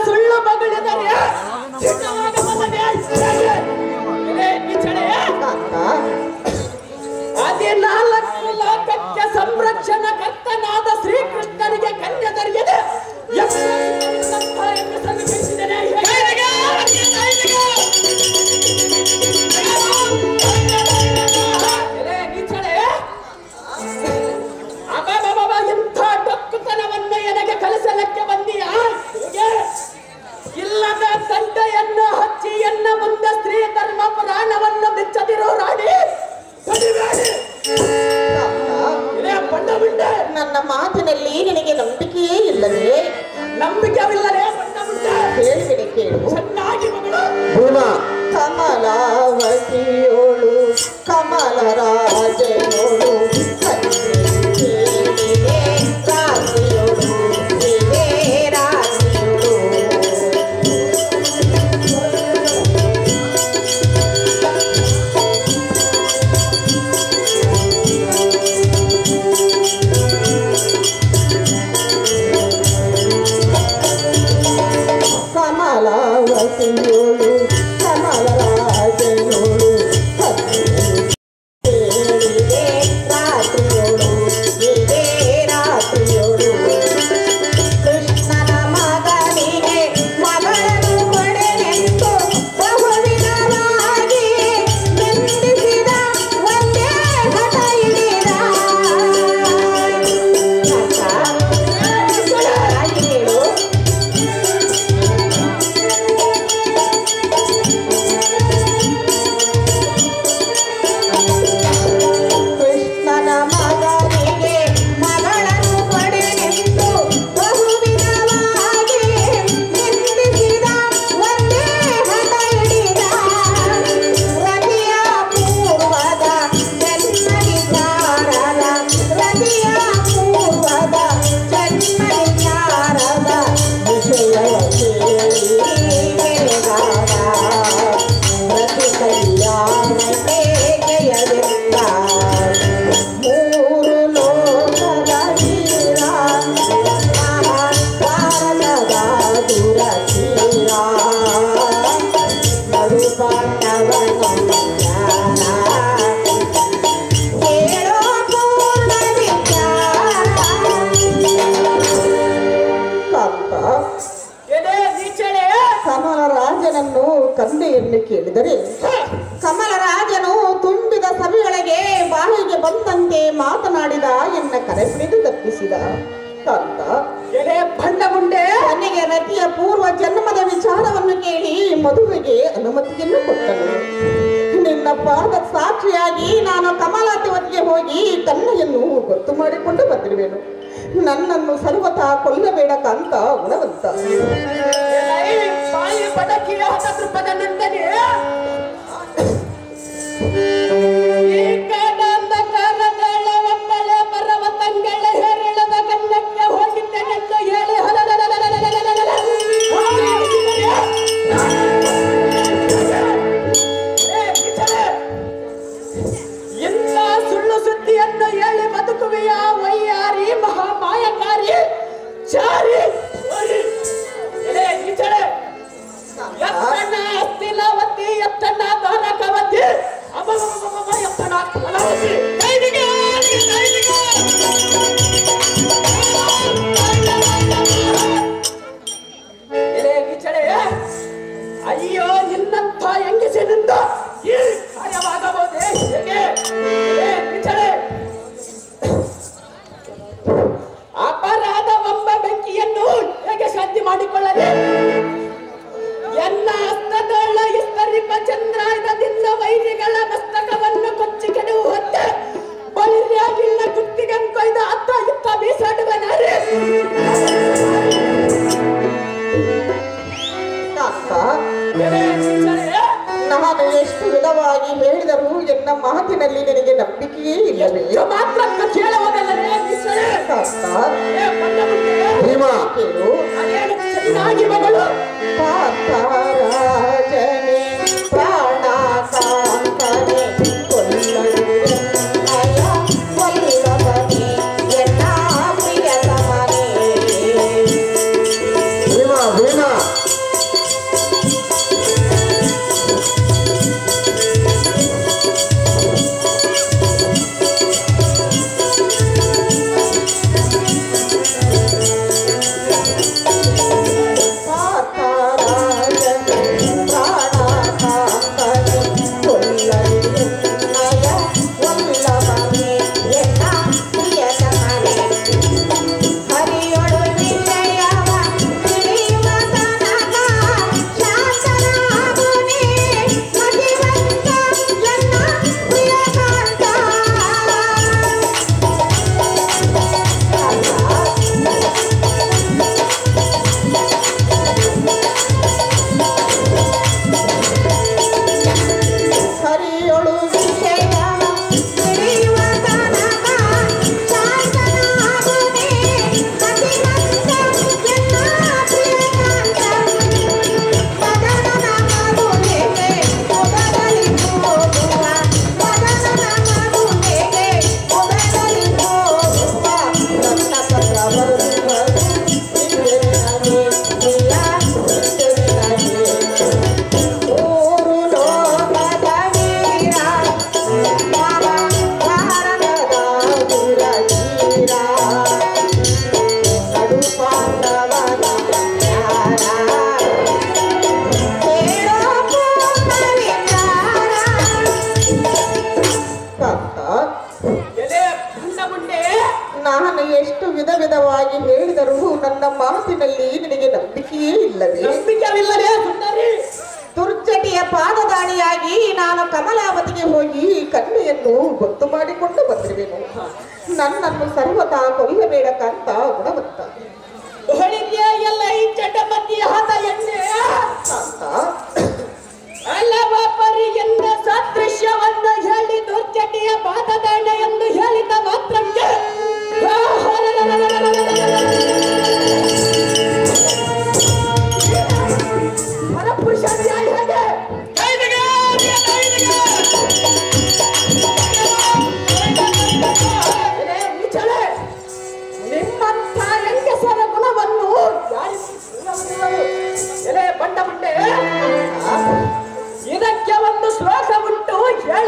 ಸುಳ್ಳು ಮಗಳಿದರೆ 14 ಲೋಕಕ್ಕೆ ಸಂರಕ್ಷಣ ಕರ್ತನಾದ ಶ್ರೀಕೃಷ್ಣನಿಗೆ ಕನ್ಯೆ ದೊರೆಯದೆ ಇಂಥ ಡೊಕ್ಕುತನವನ್ನು ಎನಗೆ ಕಲಿಸಲಕ್ಕೆ ಬಂದೀಯ? ಇಲ್ಲದ ತಂದೆಯನ್ನು ಹಚ್ಚಿ ಎನ್ನ ಮುಂದೆ ಸ್ತ್ರೀ ಧರ್ಮ ಪುರಾಣವನ್ನು ಬಿಚ್ಚದಿರೋ ರಾಣಿ. ನನ್ನ ಮಾತಿನಲ್ಲಿ ನಿನಗೆ ನಂಬಿಕೆಯೇ ಇಲ್ಲವೇ? ನಂಬಿಕೆವಿಲ್ಲದೆ ಹೇಳಿಬಿಡಿ, ಕೇಳು. ಚೆನ್ನಾಗಿ ಮಗಳು ಕಮಲಾವತಿಯೋಳು ಕಮಲರಾಜನೋಳು ಕಮಲಾವತಿಯೋಳು ಕಮಲರಾಜನೋಳು ರಾತ್ರಿಯೋಳು ರಾತ್ರಿಯೋಳು ಕೃಷ್ಣನ ಮಗನಿಗೆ ಮಗಳನ್ನು ಪಡೆನೆಂದು ಬಹುವಿಧವಾಗಿ ನಿಂದಿಸಿದ ಒಂದೇ ಹಠ ಹಿಡಿದ. ಕಮಲರಾಜನನ್ನು ಕನ್ಯೆಯನ್ನು ಕೇಳಿದರೆ ಕಮಲರಾಜನು ತುಂಬಿದ ಸಭೆಯೊಳಗೆ ಬಾಯಿಗೆ ಬಂದಂತೆ ಮಾತನಾಡಿದ ಎನ್ನ ಕರೆ ಹಿಡಿದು ತಪ್ಪಿಸಿದ. ಕಾಂತ, ಭಂಡಗುಂಡೆ ನನಗೆ ರತಿಯ ಪೂರ್ವ ಜನ್ಮದ ವಿಚಾರವನ್ನು ಕೇಳಿ ಮದುವೆಗೆ ಅನುಮತಿಯನ್ನು ಕೊಟ್ಟನು. ನಿನ್ನ ನಿನ್ನ ಪಾದ ಸಾಕ್ಷಿಯಾಗಿ ನಾನು ಕಮಲಾತಿ ಹೊತ್ತಿಗೆ ಹೋಗಿ ಕನ್ನೆಯನ್ನು ಗೊತ್ತು ಮಾಡಿಕೊಂಡು ಬಂದಿರುವೆನು. ನನ್ನನ್ನು ಸರ್ವತಾ ಕೊಲ್ಲಬೇಡ ಕಾಂತ ಗುಣವಂತ. ಬಾಯಿ ಪದಕಿಯ ಹತದೃಪದ ನಂದನೆ ಈ ಕಾಡಾಂದ ಕಾರಗಳ ಒಬ್ಬಳ ಪರವ ತಂಗಳ ಹೇರಳದ ಕನ್ನಕ್ಕೆ ಹೋಗಿದ್ದೇನೆಂದು ಹೇಳಿ ಇಂಥ ಸುಳ್ಳು ಸುದ್ದಿಯನ್ನು ಹೇಳಿ ಬದುಕುವೆಯ ವೈಯಾರಿ ಮಹಾಮಾಯಕಾರಿ ಚಾರಿ ಎತ್ತಣ್ಣ ಅಸ್ತಿಲಾವತಿ ಎತ್ತಣ್ಣ ದ್ವಾರಕಾವತಿ ಅಬ್ಬಬ್ಬಬ್ಬಬ್ಬ ಎತ್ತಣ್ಣ ಅಲಾವತಿ ಅಯ್ಯೋ ನಿನ್ನಂಥ ಹೆಂಗಸಿನಿಂದ ಈ ಕಾರ್ಯವಾಗಬಹುದೇ ಹೇಗೆ ಅಪರಾಧವೆಂಬ ಬೆಂಕಿಯನ್ನು ಹೇಗೆ ಶಾಂತಿ ಮಾಡಿಕೊಳ್ಳದೆ ಎನ್ನ ಹಸ್ತದೊಳ್ಳ ಇಸ್ತರಿಪ ಚಂದ್ರಾಯುಧದಿಂದ ವೈರಿಗಳ ಮಸ್ತಕವನ್ನು ಕೊಚ್ಚಿ ಕೆಡುವಂತೆ ಬಲಿಯಾಗಿಲ್ಲ ಕುತ್ತಿಗೆಂಕೊಯ್ದ ಅತ್ತ ಇತ್ತ ಬೀಸಾಡುವನಾರೆ ನಾನು ಎಷ್ಟು ವಿಧವಾಗಿ ಹೇಳಿದರೂ ಎನ್ನ ಮಾತಿನಲ್ಲಿ ನಿನಗೆ ನಂಬಿಕೆಯೇ ಇಲ್ಲವೇ? ಮಾತ್ರ ಕೇಳುವುದಲ್ಲದೆ ಚೆನ್ನಾಗಿ ಮಗಳು ಪಾರ್ಥರಾಜನೇ ಪ್ರಾಣಕಾಂತನೇ ವಲ್ಲಭನೇ ಎನ್ನ ಪ್ರಿಯತಮನೇ. ನಾನು ಎಷ್ಟು ವಿಧ ವಿಧವಾಗಿ ಹೇಳಿದರೂ ನನ್ನ ಮಾತಿನಲ್ಲಿ ನಿನಗೆ ನಂಬಿಕೆಯೇ ಇಲ್ಲವೇ? ನಂಬಿಕೆವಿಲ್ಲದೆ ಸುಂದರಿ ದುರ್ಜಟಿಯ ಪಾದದಾಣಿಯಾಗಿ ನಾನು ಕಮಲಾವತಿಗೆ ಹೋಗಿ ಕನ್ನೆಯನ್ನು ಗೊತ್ತು ಮಾಡಿಕೊಂಡು ಬಂದಿರುವೆನು. ನನ್ನನ್ನು ಸರ್ವತಾ ಕೊಲ್ಲಬೇಡ ಕಾಂತ ಗುಣವಂತ. ಹೊಳಿಗೆ ಎಲ್ಲ ಈ ಚಟಪತಿ ಹದ ಎಣ್ಣೆ ಕಾಂತ ಅಲ್ಲವ ಪರಿ ಎನ್ನ ಸದೃಶ್ಯವನ್ನು ಹೇಳಿ ದುರ್ಜಟಿಯ ಪಾದದಾಣ ಎಂದು ಹೇಳಿದ ಮಾತ್ರಕ್ಕೆ ಪರಪುರುಷ ನ್ಯಾಯ ಹೇಗೆ ನಿಮ್ಮಂಥ ಹೆಂಗಸರ ಗುಣವನ್ನು ಎಲೆ ಬಂಡ ಮುಂಡೆ ಇದಕ್ಕೆ ಒಂದು ಶ್ಲೋಕ ಉಂಟು ಹೇಳ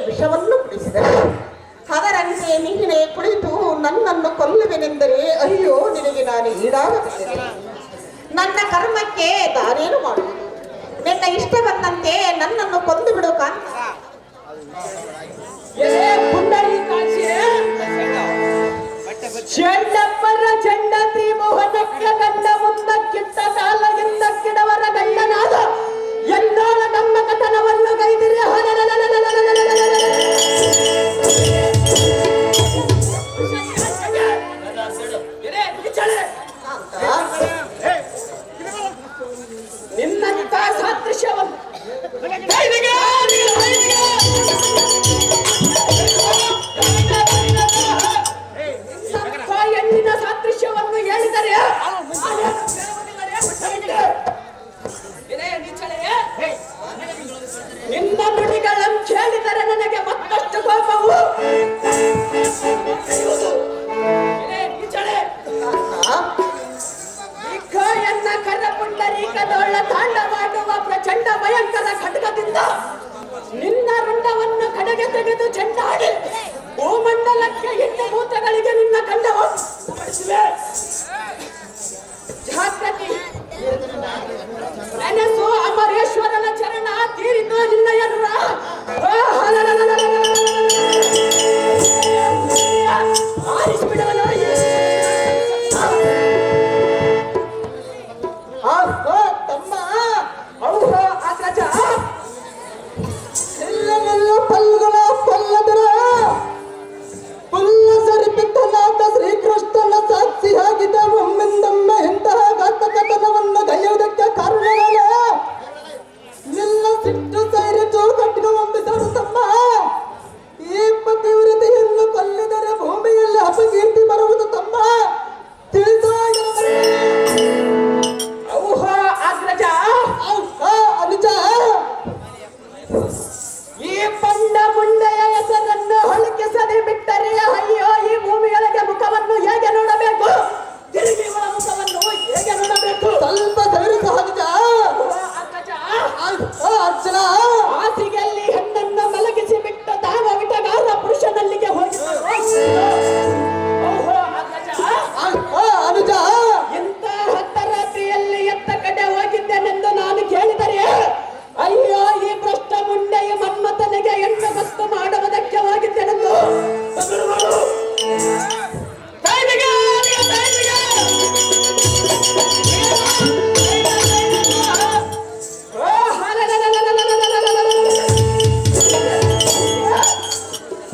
ವಿಷವನ್ನು ಕುಡಿಸಿದರು. ಅದರಂತೆ ನೀನೇ ಕುಳಿತು ನನ್ನನ್ನು ಕೊಲ್ಲುವೆನೆಂದರೆ ಅಯ್ಯೋ ನಿನಗೆ ನಾನು ಈಡಾಗಬೇಕಿದೆ. ನನ್ನ ಕರ್ಮಕ್ಕೆ ದಾರೇನು ಮಾಡುವುದು? ನಿನ್ನ ಇಷ್ಟ ಬಂದಂತೆ ನನ್ನನ್ನು ಕೊಂದು ಬಿಡು ಕಾಂತ. ಚೆಂಡಪ್ಪರ ಚೆಂಡ ತ್ರಿಮೋಹನಕ್ಕೆ ಗಂಡ ಮುಂದಕ್ಕಿಟ್ಟ ಕಾಲ ಹಿಂದಕ್ಕಿಡವರ ಗಂಡನಾದ ಎಲ್ಲರ ನಮ್ಮ ಕಥನವನ್ನು ಗೈದಿರಿ. ನಿನ್ನಂತ ಸಾದೃಶ್ಯವನ್ನು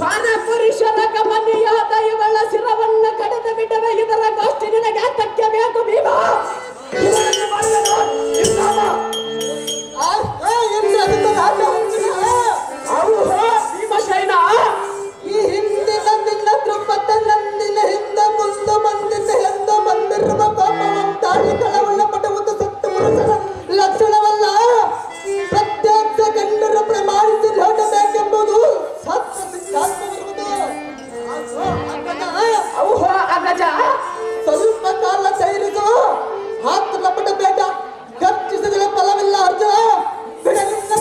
ಪರಪುರುಷನ ಕಮನಿಯಾದ ಇವಳ ಶಿರವನ್ನ ಕಡಿದು ಬಿಟ್ಟರೆ ಇದರ ಗೋಷ್ಠಿ ನಿನಗೆ ಹತ್ತಕ್ಕೆ ಬೇಕು ಭೀಮ. ಭೀಮಸೇನ ಈ ಹಿಂದಿನ ನಿನ್ನ ದ್ರುಪದ ನಂದಿನ ಹಿಂದ ಮುಂದೆ ಬಂದಿದ್ದ ಎಂದ ಬಂದಿರುವ ಪಾಪವಂ ತಾಳಿ ಕಳವಳ ಪಡುವುದು ಸತ್ತು ಪುರುಷರ ಲಕ್ಷಣವಲ್ಲ. ಪ್ರತ್ಯಕ್ಷ ಗಂಡರ ಪ್ರಮಾಣಿಸಿ ನೋಡಬೇಕೆಂಬುದು ಸತ್ಯ ಸಿದ್ಧಾಂತವಿರುವುದು. ಅಗಜ ಸ್ವಲ್ಪ ಕಾಲ ಧೈರ್ಯದು ಹಾತ್ರ ಪಡಬೇಡ. ಗರ್ಜಿಸಿದರೆ ಫಲವಿಲ್ಲ ಅರ್ಜುನ. ಬಿಡಲಿಲ್ಲ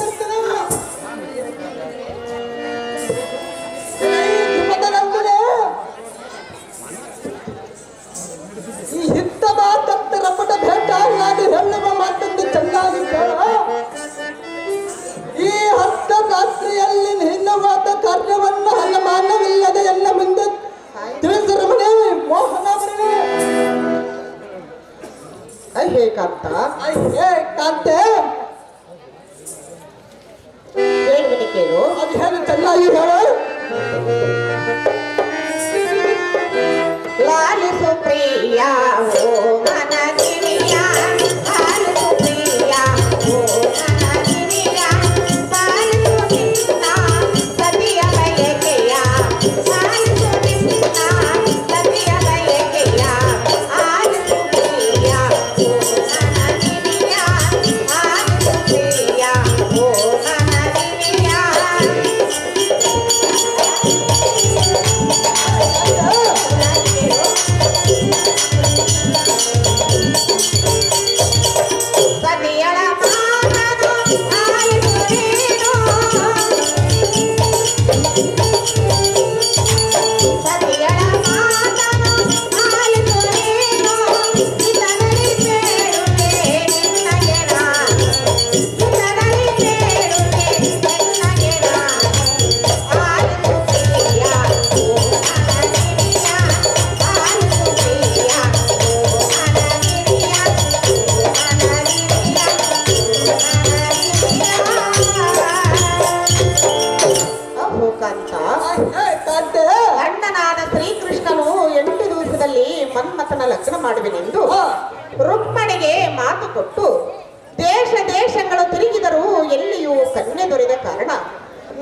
ಈ ಹಿತ್ತ ಮಾತಂತರ ಪಟ ಭೇಟ ನಾನು ಹೇಳುವ ಮಾತೊಂದು ಚೆನ್ನಾಗಿ ಕೇಳ. ಈ ಹತ್ತ ರಾತ್ರಿಯಲ್ಲಿ ನಿನ್ನವಾದ ಕಾರ್ಯವನ್ನು ಹನುಮಾನವಿಲ್ಲದೆ ಎಲ್ಲ ಮುಂದೆ ತಿಳಿಸಿರಮಣೆ ಮೋಹನ ಹೇ ಕಾಂತ, ಕಾಂತೆ ಕೇಳುವಿನಿ ಕೇಳು. ಅದು ಹೇಳಿ ಚೆನ್ನಾಗಿ ಹೇಳು. ಲಾಲಿಸು ಪ್ರಿಯ ಓ ಮನದಿರಿಯ, ಲಾಲಿಸು ಪ್ರಿಯ ಓ ಮನದಿರಿಯ, ಪಾಲಿಸು ನಿನ್ನ ಸತಿಯ ಬಯಕೆಯ, ಪಾಲಿಸು ನಿನ್ನ ಸತಿಯ ಬಯಕೆಯ, ಆಲಿಸು ಪ್ರಿಯ ಓ ಮನದಿರಿಯ, ಆಲಿಸು ಪ್ರಿಯ ಓ ಮನದಿರಿಯ. ಸತಿಯಳ ಮಾತನು ಆಲಿಸು ನೀನು, ಸತಿಯಳ ಮಾತನು ಆಲಿಸು ನೀನು, ಹಿತದಲ್ಲಿ ಬೇಡುವೆ ನಿನ್ನಗೆ ನಾನು, ಹಿತದಲ್ಲಿ ಬೇಡುವೆ ನಿನ್ನಗೆ ನಾನು, ಆಲಿಸು ಪ್ರಿಯ ಓ ಮನದಿರಿಯ, ಆಲಿಸು ಪ್ರಿಯ ಓ ಮನದಿರಿಯ, ಅಹೋ ಕಾಂತ, ಕಾಂತೆ ಅಣ್ಣನಾದ ಶ್ರೀಕೃಷ್ಣನು 8 ದಿವಸದಲ್ಲಿ ಮನ್ಮಥನ ಲಗ್ನ ಮಾಡುವೆನೆಂದು ರುಕ್ಮಣಿಗೆ ಮಾತು ಕೊಟ್ಟು ದೇಶ ದೇಶಗಳು ತಿರುಗಿದರೂ ಎಲ್ಲಿಯೂ ಕನ್ಯೆ ದೊರೆದ ಕಾರಣ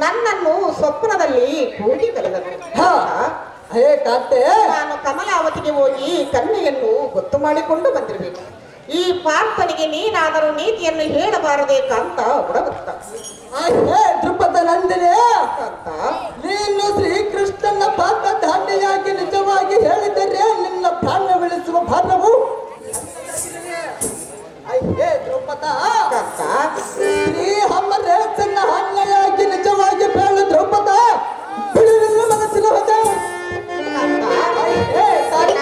ನನ್ನನ್ನು ಸ್ವಪ್ನದಲ್ಲಿ ಕೂಡಿ ಕರೆದನು. ಹೇ ಕಾಂತೆ ನಾನು ಕಮಲಾವತಿಗೆ ಹೋಗಿ ಕನ್ಯೆಯನ್ನು ಗೊತ್ತು ಮಾಡಿಕೊಂಡು ಬಂದಿರಬೇಕು. ಈ ಪಾರ್ಥನಿಗೆ ನೀನಾದರೂ ನೀತಿಯನ್ನು ಹೇಳಬಾರದೆ ಕಾಂತ ಬುಡಬತ್ತ. ದ್ರುಪದ ನಂದಿನಿ, ಕಾಂತ, ನೀನು ಶ್ರೀಕೃಷ್ಣನ ಪಾತ್ರ ದಾಂಡಿಯಾಗಿ ನಿಜವಾಗಿ ಹೇಳಿದರೆ ನಿನ್ನ ಪ್ರಾಣ ಬೆಳೆಸುವ ಭಾರವು ದ್ರೌಪದ ಕಾಂತ, ಶ್ರೀ ಹಮ್ಮರೇಸನ್ನ ಹಣ್ಣೆಯಾಗಿ ನಿಜವಾಗಿ ಬೇಳು ದ್ರೌಪದ ಬಿಡುವಿಲ್ಲ ಮನಸ್ಸಿನ ಹೊದೆ. ಕಾಂತ,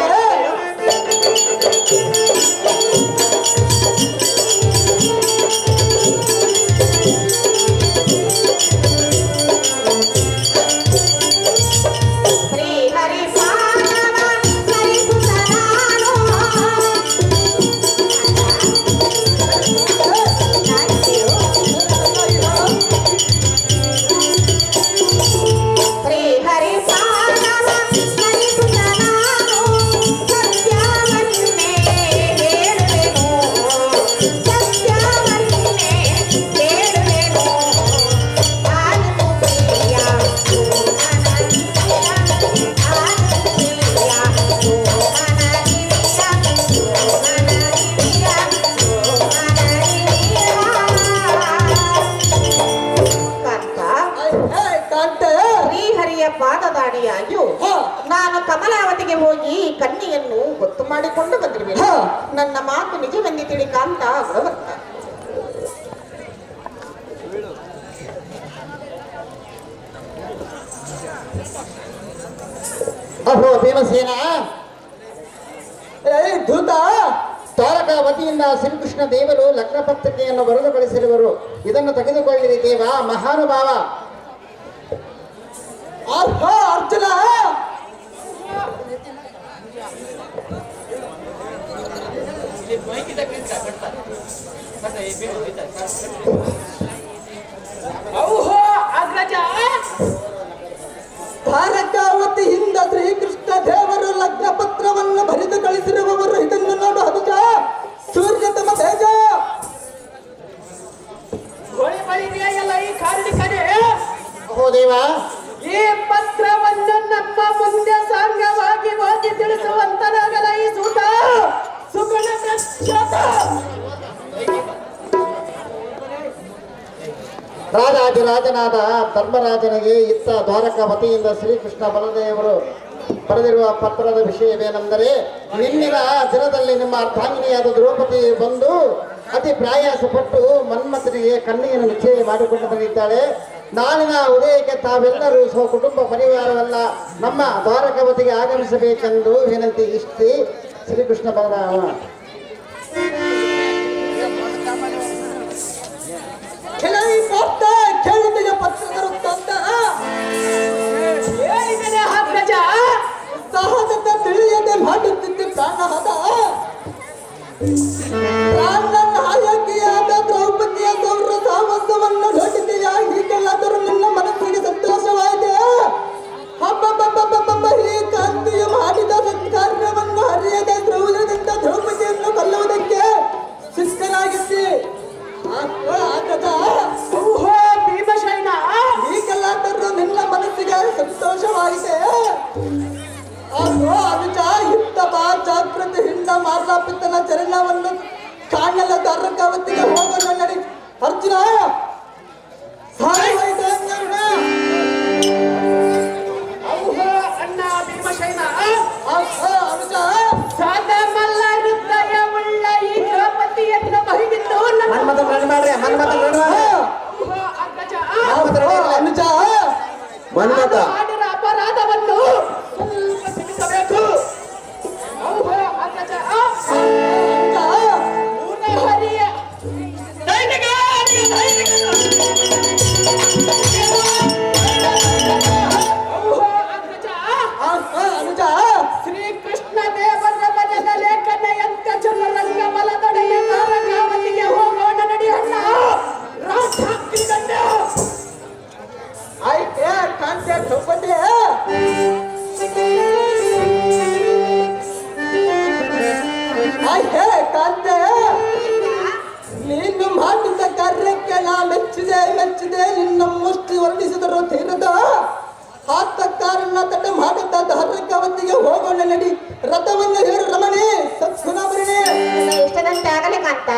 ಶ್ರೀ ಹರಿ ಪಾದವ ಹರಿಸುತ್ತ ನಾನು, ಶ್ರೀ ಹರಿ ಪಾದವ ಹರಿಸುತ್ತ ನಾನು, ಸತ್ಯವನ್ನೇ ಹೇಳುವೆನು, ಸತ್ಯವನ್ನೇ ಹೇಳುವೆನು, ಆಲಿಸು ಪ್ರಿಯ ಓ ಮನದಿರಿಯ, ಆಲಿಸು ಪ್ರಿಯ ಓ ಮನದಿರಿಯ, ಓ ಮನದಿರಿಯ, ಓ ಮನದಿರಿಯ. ಕಾಂತ, ಕಾಂತೆ ಶ್ರೀಹರಿಯ ಪಾದದಾಡಿಯಾಗಿಯೂ ನಾನು ಕಮಲಾವತಿಗೆ ಹೋಗಿ ಕನ್ಯೆಯನ್ನು ಗೊತ್ತು ಮಾಡಿಕೊಂಡು ಬಂದಿರುವೆ. ನನ್ನ ಮಾತು ನಿಜವೆಂದು ತಿಳಿ ಕಾಂತ ಗುಣವತ್ತ. ಅಹೋ ಭೀಮಸೇನ, ಧೂತ ತಾರಕ ವತಿಯಿಂದ ಶ್ರೀಕೃಷ್ಣ ದೇವರು ಲಗ್ನ ಪತ್ರಿಕೆಯನ್ನು ಬರೆದು ಕಳಿಸಿರುವರು. ಇದನ್ನು ತೆಗೆದುಕೊಳ್ಳಿರಿ ದೇವ ಮಹಾನುಭಾವ. ಅರ್ಜುನ ರಾಜರಾಜನಾದ ಧರ್ಮರಾಜನಿಗೆ ಇತ್ತ ದ್ವಾರಕಾವತಿಯಿಂದ ಶ್ರೀಕೃಷ್ಣ ಬಲದೇವರು ಬರೆದಿರುವ ಪತ್ರದ ವಿಷಯವೇನೆಂದರೆ, ನಿನ್ನಿನ ದಿನದಲ್ಲಿ ನಿಮ್ಮ ಅರ್ಧಾಂಗಿನಿಯಾದ ದ್ರೌಪದಿ ಬಂದು ಅತಿ ಪ್ರಯಾಸಪಟ್ಟು ಮನ್ಮಥನಿಗೆ ಕನ್ನಿಯನ್ನು ನಿಶ್ಚಯ ಮಾಡಿಕೊಂಡು ಬಂದಿದ್ದಾಳೆ. ನಾಳಿನ ಉದಯಕ್ಕೆ ತಾವೆಲ್ಲರೂ ಕುಟುಂಬ ಪರಿವಾರವೆಲ್ಲ ನಮ್ಮ ದ್ವಾರಕಾವತಿಗೆ ಆಗಮಿಸಬೇಕೆಂದು ವಿನಂತಿ. ಇಷ್ಟೇ ಶ್ರೀಕೃಷ್ಣ ಬಲರಾಮ. ಕೇಳಿದೆಯ ಪತ್ರ ತರುತ್ತಂತ ಹೇಳಿದರೆ ಅಗ್ರಜ ಸಹಜತೆ ತಿಳಿಯದೆ ಮಾಡುತ್ತಿದ್ದ ಪ್ರಾಣಹದ ನಾಯಕಿಯಾದ ದ್ರೌಪದಿಯ ಗೌರ ಸಾಹಸವನ್ನು ನೋಡಿದೆಯ. ಹೀಗೆಲ್ಲಾದರೂ ನಿನ್ನ ಮನಸ್ಸಿಗೆ ಸಂತೋಷವಾಯಿದೆ. ಹಬ್ಬ ಈ ಕಾಂತಿಯು ಮಾಡಿದ ಸತ್ಕಾರ್ಯವನ್ನು ಹರಿಯದೆ ದ್ರೌಪದಿಯಿಂದ ದ್ರೌಪದಿಯನ್ನು ಕೊಲ್ಲುವುದಕ್ಕೆ ಶಿಷ್ಟನಾಗಿದ್ದಿ. ಭೀಮಸೇನ ಹೀಗೆಲ್ಲಾದರೂ ನಿನ್ನ ಮನಸ್ಸಿಗೆ ಸಂತೋಷವಾಗಿದೆ. ಅನುಜ ಯುಕ್ತ ಜಾಗೃತಿಯಿಂದ ಮಾರ್ಲಾಪಿತನ ಚರಣವನ್ನು ಕಾಣಲು ದ್ವಾರಕಾವತಿಗೆ ಹೋಗೋಣ ನಡಿ. ಅರ್ಜುನ ಅಣ್ಣ ಭೀಮಸೇನ ಅನುಜ ಸಾಧಮಲ್ಲ ಹೃದಯ ಉಳ್ಳ ಈ ದ್ರೌಪದಿಯನ್ನು ಬಹಿದಿದ್ದು ಅನುಜ ಮನ್ಮಥ ಮಾಡಿದ ಅಪರಾಧವನ್ನು ತಿಳಿಸಬೇಕು. ಶ್ರೀಕೃಷ್ಣ ದೇವರ ಮನದ ಲೇಖನೆಯಂತ ಚಲರಂಗ ಬಲದೊಡೆಯ ದ್ವಾರಕಾವತಿಗೆ ಹೋಗೋಣ ನಡಿ ಅಣ್ಣ. ಆಯ್ತೆ ಕಾಂತೆ ದ್ರೌಪದಿ ಆಯ್ತೆ ಕಾಂತೆ ನೀನು ಮಾಡಿದ ಕಾರ್ಯಕ್ಕೆ ನಾ ಮೆಚ್ಚಿದೆ. ನಿನ್ನ ಮುಷ್ಟಿ ವರ್ಣಿಸಿದರು ತೀರದ. ಆತ ಕಾರಣ ತಡ ಮಾಡಿದ್ದ ದ್ವಾರಕಾವತಿಗೆ ಹೋಗೋಣ ನಡಿ. ರಥವನ್ನು ಹೇಳು ರಮಣಿ ಸತ್ಸುನಾಭರಣಿ. ಇಷ್ಟದಂತೆ ಆಗಲೇ ಕಾಂತ.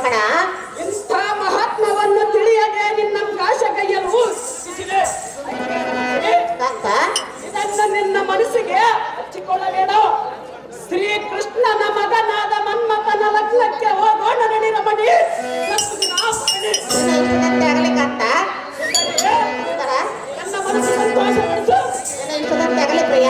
ರಮಣ. ಇಂಥ ಮಹಾತ್ಮವನ್ನು ತಿಳಿಯದೆ ನಿನ್ನ ಕಾಶ ಕೈಯಲು ಕಾಂತ, ಇದನ್ನು ನಿನ್ನ ಮನಸ್ಸಿಗೆ ಹಚ್ಚಿಕೊಳ್ಳಬೇಡ. ಶ್ರೀಕೃಷ್ಣನ ಮಗನಾದ ಮನ್ಮಥನ ಲಗ್ನಕ್ಕೆ ಹೋಗೋಣ ನಡಿ ರಮಣಿ. ಆಗಲಿ ಕಾಂತ, ನನ್ನ ಮನಸ್ಸು ಸಂತೋಷಪಡಿಸು. ಆಗಲಿ ಪ್ರಿಯ.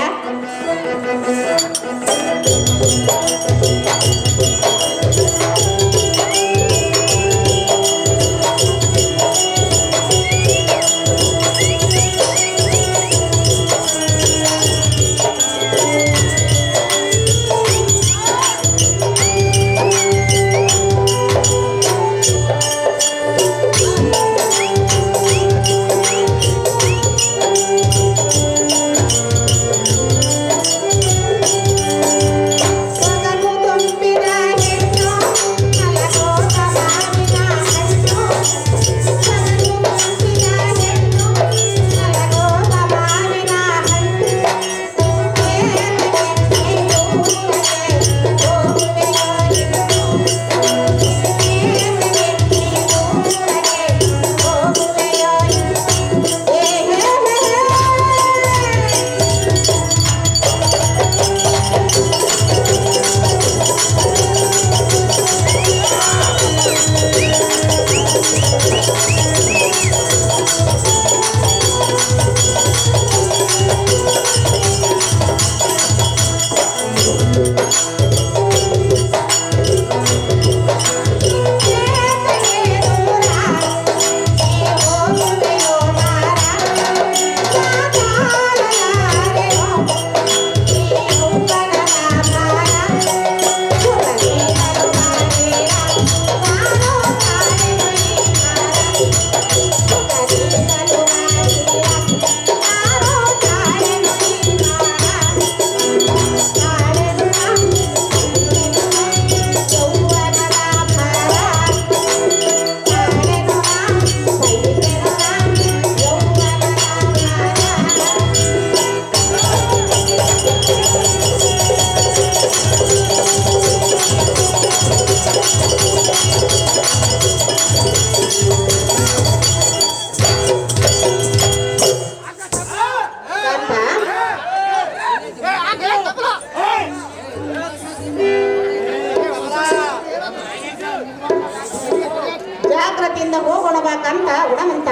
ಜಾಗ್ರತೆಯಿಂದ ಹೋಗೋಣ ಬಾ ಕಂತ ಗುಣಮಂತ.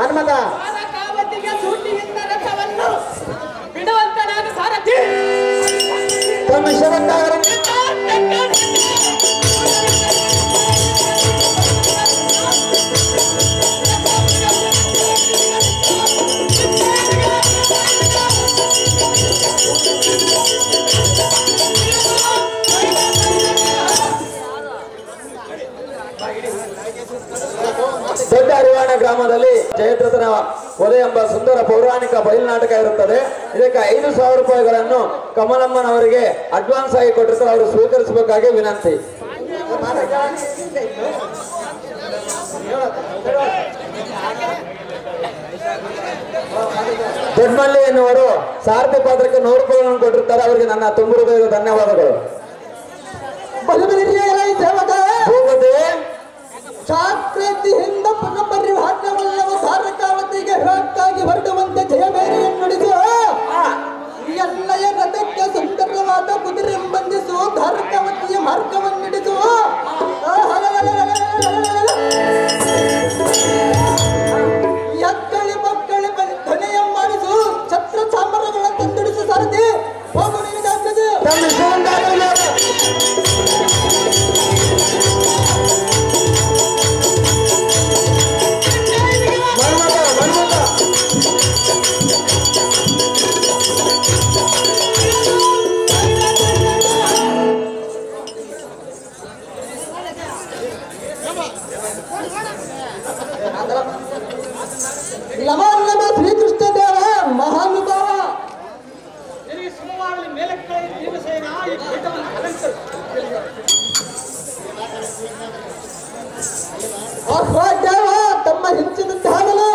ಮನ್ಮಥ ಬಿಡುವಂತನಾದ ಸಾರಥಿ ತಮ್ಮ ಶರತ್ತಾಗರ ದೊಡ್ಡ ಅರಿವಾಣ ಗ್ರಾಮದಲ್ಲಿ ಜಯದ್ರಥನ ವಧೆ ಎಂಬ ಸುಂದರ ಪೌರಾಣಿಕ ಬಯಲುನಾಟಕ ಇರುತ್ತದೆ. ಇದಕ್ಕೆ 5,000 ರೂಪಾಯಿಗಳನ್ನು ಕಮಲಮ್ಮನವರಿಗೆ ಅಡ್ವಾನ್ಸ್ ಆಗಿ ಕೊಟ್ಟಿರ್ತಾರೆ, ಅವರು ಸ್ವೀಕರಿಸಬೇಕಾಗಿ ವಿನಂತಿ. ದೊಡ್ಡಮಲ್ಲಿ ಎನ್ನುವರು ಸಾರಥಿ ಪಾತ್ರಕ್ಕೆ 100 ರೂಪಾಯಿಗಳನ್ನು ಕೊಟ್ಟಿರ್ತಾರೆ, ಅವರಿಗೆ ನನ್ನ ತುಂಬ ಹೃದಯದ ಧನ್ಯವಾದಗಳು. ಜಾಗೃತಿಯಿಂದ ಪುನಃಪರಿವಾರವಲ್ಲವ ಧಾರಕಾವತಿಗೆ ಹೊರಟಾಗಿ ಹೊರಡುವಂತೆ ಜಯಬೇರಿಯನ್ನು ನುಡಿಸು. ಎಲ್ಲಯ ರಥಕ್ಕೆ ಸುಂದರವಾದ ಕುದುರೆ ಬಂಧಿಸು, ಧಾರಕಾವತಿಯ ಮಾರ್ಗವನ್ನು ಹಿಡಿಸು. ಎಕ್ಕಳಿ ಮಕ್ಕಳಿ ಧ್ವನಿಯ ಮಾಡಿಸು, ಛತ್ರ ಚಾಮರಗಳ ತಂದಿಡಿಸು. ಸಾರಥಿ ಹೋಗು ನೀನು ಜಾಗ್ರತೆ. ನಮೋ ನಮ ಶ್ರೀಕೃಷ್ಣ ದೇವ ಮಹಾನುಭಾವ. ದೇವ ತಮ್ಮ ಹೆಚ್ಚಿನ ಧ್ಯಾನಲೆ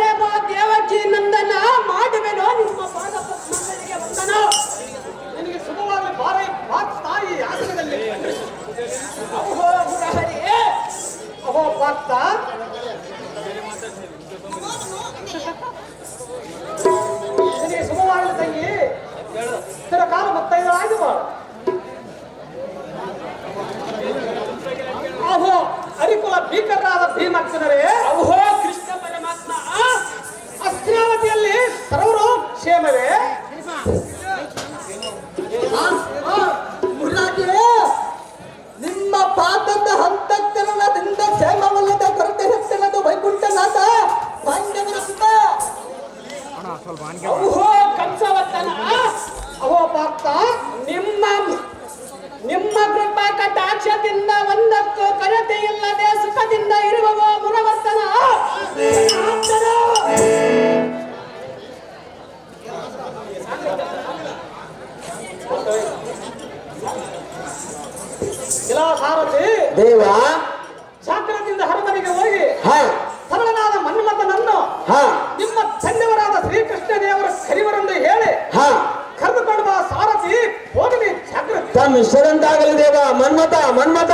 ದೇವ ದೇವಕಿ ನಂದನ ಮಾಡುವೆನೋ ನಿಮ್ಮ ಪಾದ ಪದ್ಮಗಳಿಗೆ ವಂದನ. ನಿನಗೆ ಶುಭವಾಗಿ ಬಾರೈ ತಾಯಿ ಆಸನದಲ್ಲಿ ಅಹೋ ಮುರಹರಿ ಅಹೋ ಭಕ್ತ ನಿನಗೆ ಶುಭವಾಗಲಿ ತಂಗಿ. ಕಾಲ ಮತ್ತೈದರಾಗಿ ಬಾಳು. ಅಹೋ ಹರಿಕುಲ ಭೀಕರರಾದ ಭೀಮಕ್ಕನರೇ, ಅಹೋ ಕೃಷ್ಣ ಪರಮಾತ್ಮ ಅಸ್ತ್ರಾವತಿಯಲ್ಲಿ ಸರ್ವರು ಕ್ಷೇಮವೇ? ನಿಮ್ಮ ಪಾದದ ಹಂತಕರಣದಿಂದ ಕ್ಷೇಮವಲ್ಲದ ಕೊರತೆ ಹೆಚ್ಚನದು ವೈಕುಂಠನಾಥ ಪಾಂಡವರ ಸುತ. ಅಹೋ ಕಂಸವರ್ತನ ಅಹೋ ಭಕ್ತ ನಿಮ್ಮ ಕೃಪಾ ಕಟಾಕ್ಷದಿಂದ ಒಂದಕ್ಕೂ ಕೊರತೆ ಇಲ್ಲದೆ ಸುಖದಿಂದ ಇರುವವ ಮುರವರ್ತನ. ಸಾರಥಿ ದೇವ ಶಾಕ್ರದಿಂದ ಹರಮನೆಗೆ ಹೋಗಿ ಹಾ ಸರಳನಾದ ಮನ್ಮಥನನ್ನು ಹಾ ನಿಮ್ಮ ತಂದೆವರಾದ ಶ್ರೀಕೃಷ್ಣ ದೇವರ ಕರಿವರೆಂದು ಹೇಳಿ ಹಾ ಕರೆದುಕೊಂಡು ಬಾ ಸಾರಥಿ. ಹೋಗಲಿ ಜಾಗ್ರತೆ. ತಮ್ಮ ಇಷ್ಟದಂತಾಗಲಿ ದೇವ. ಮನ್ಮಥ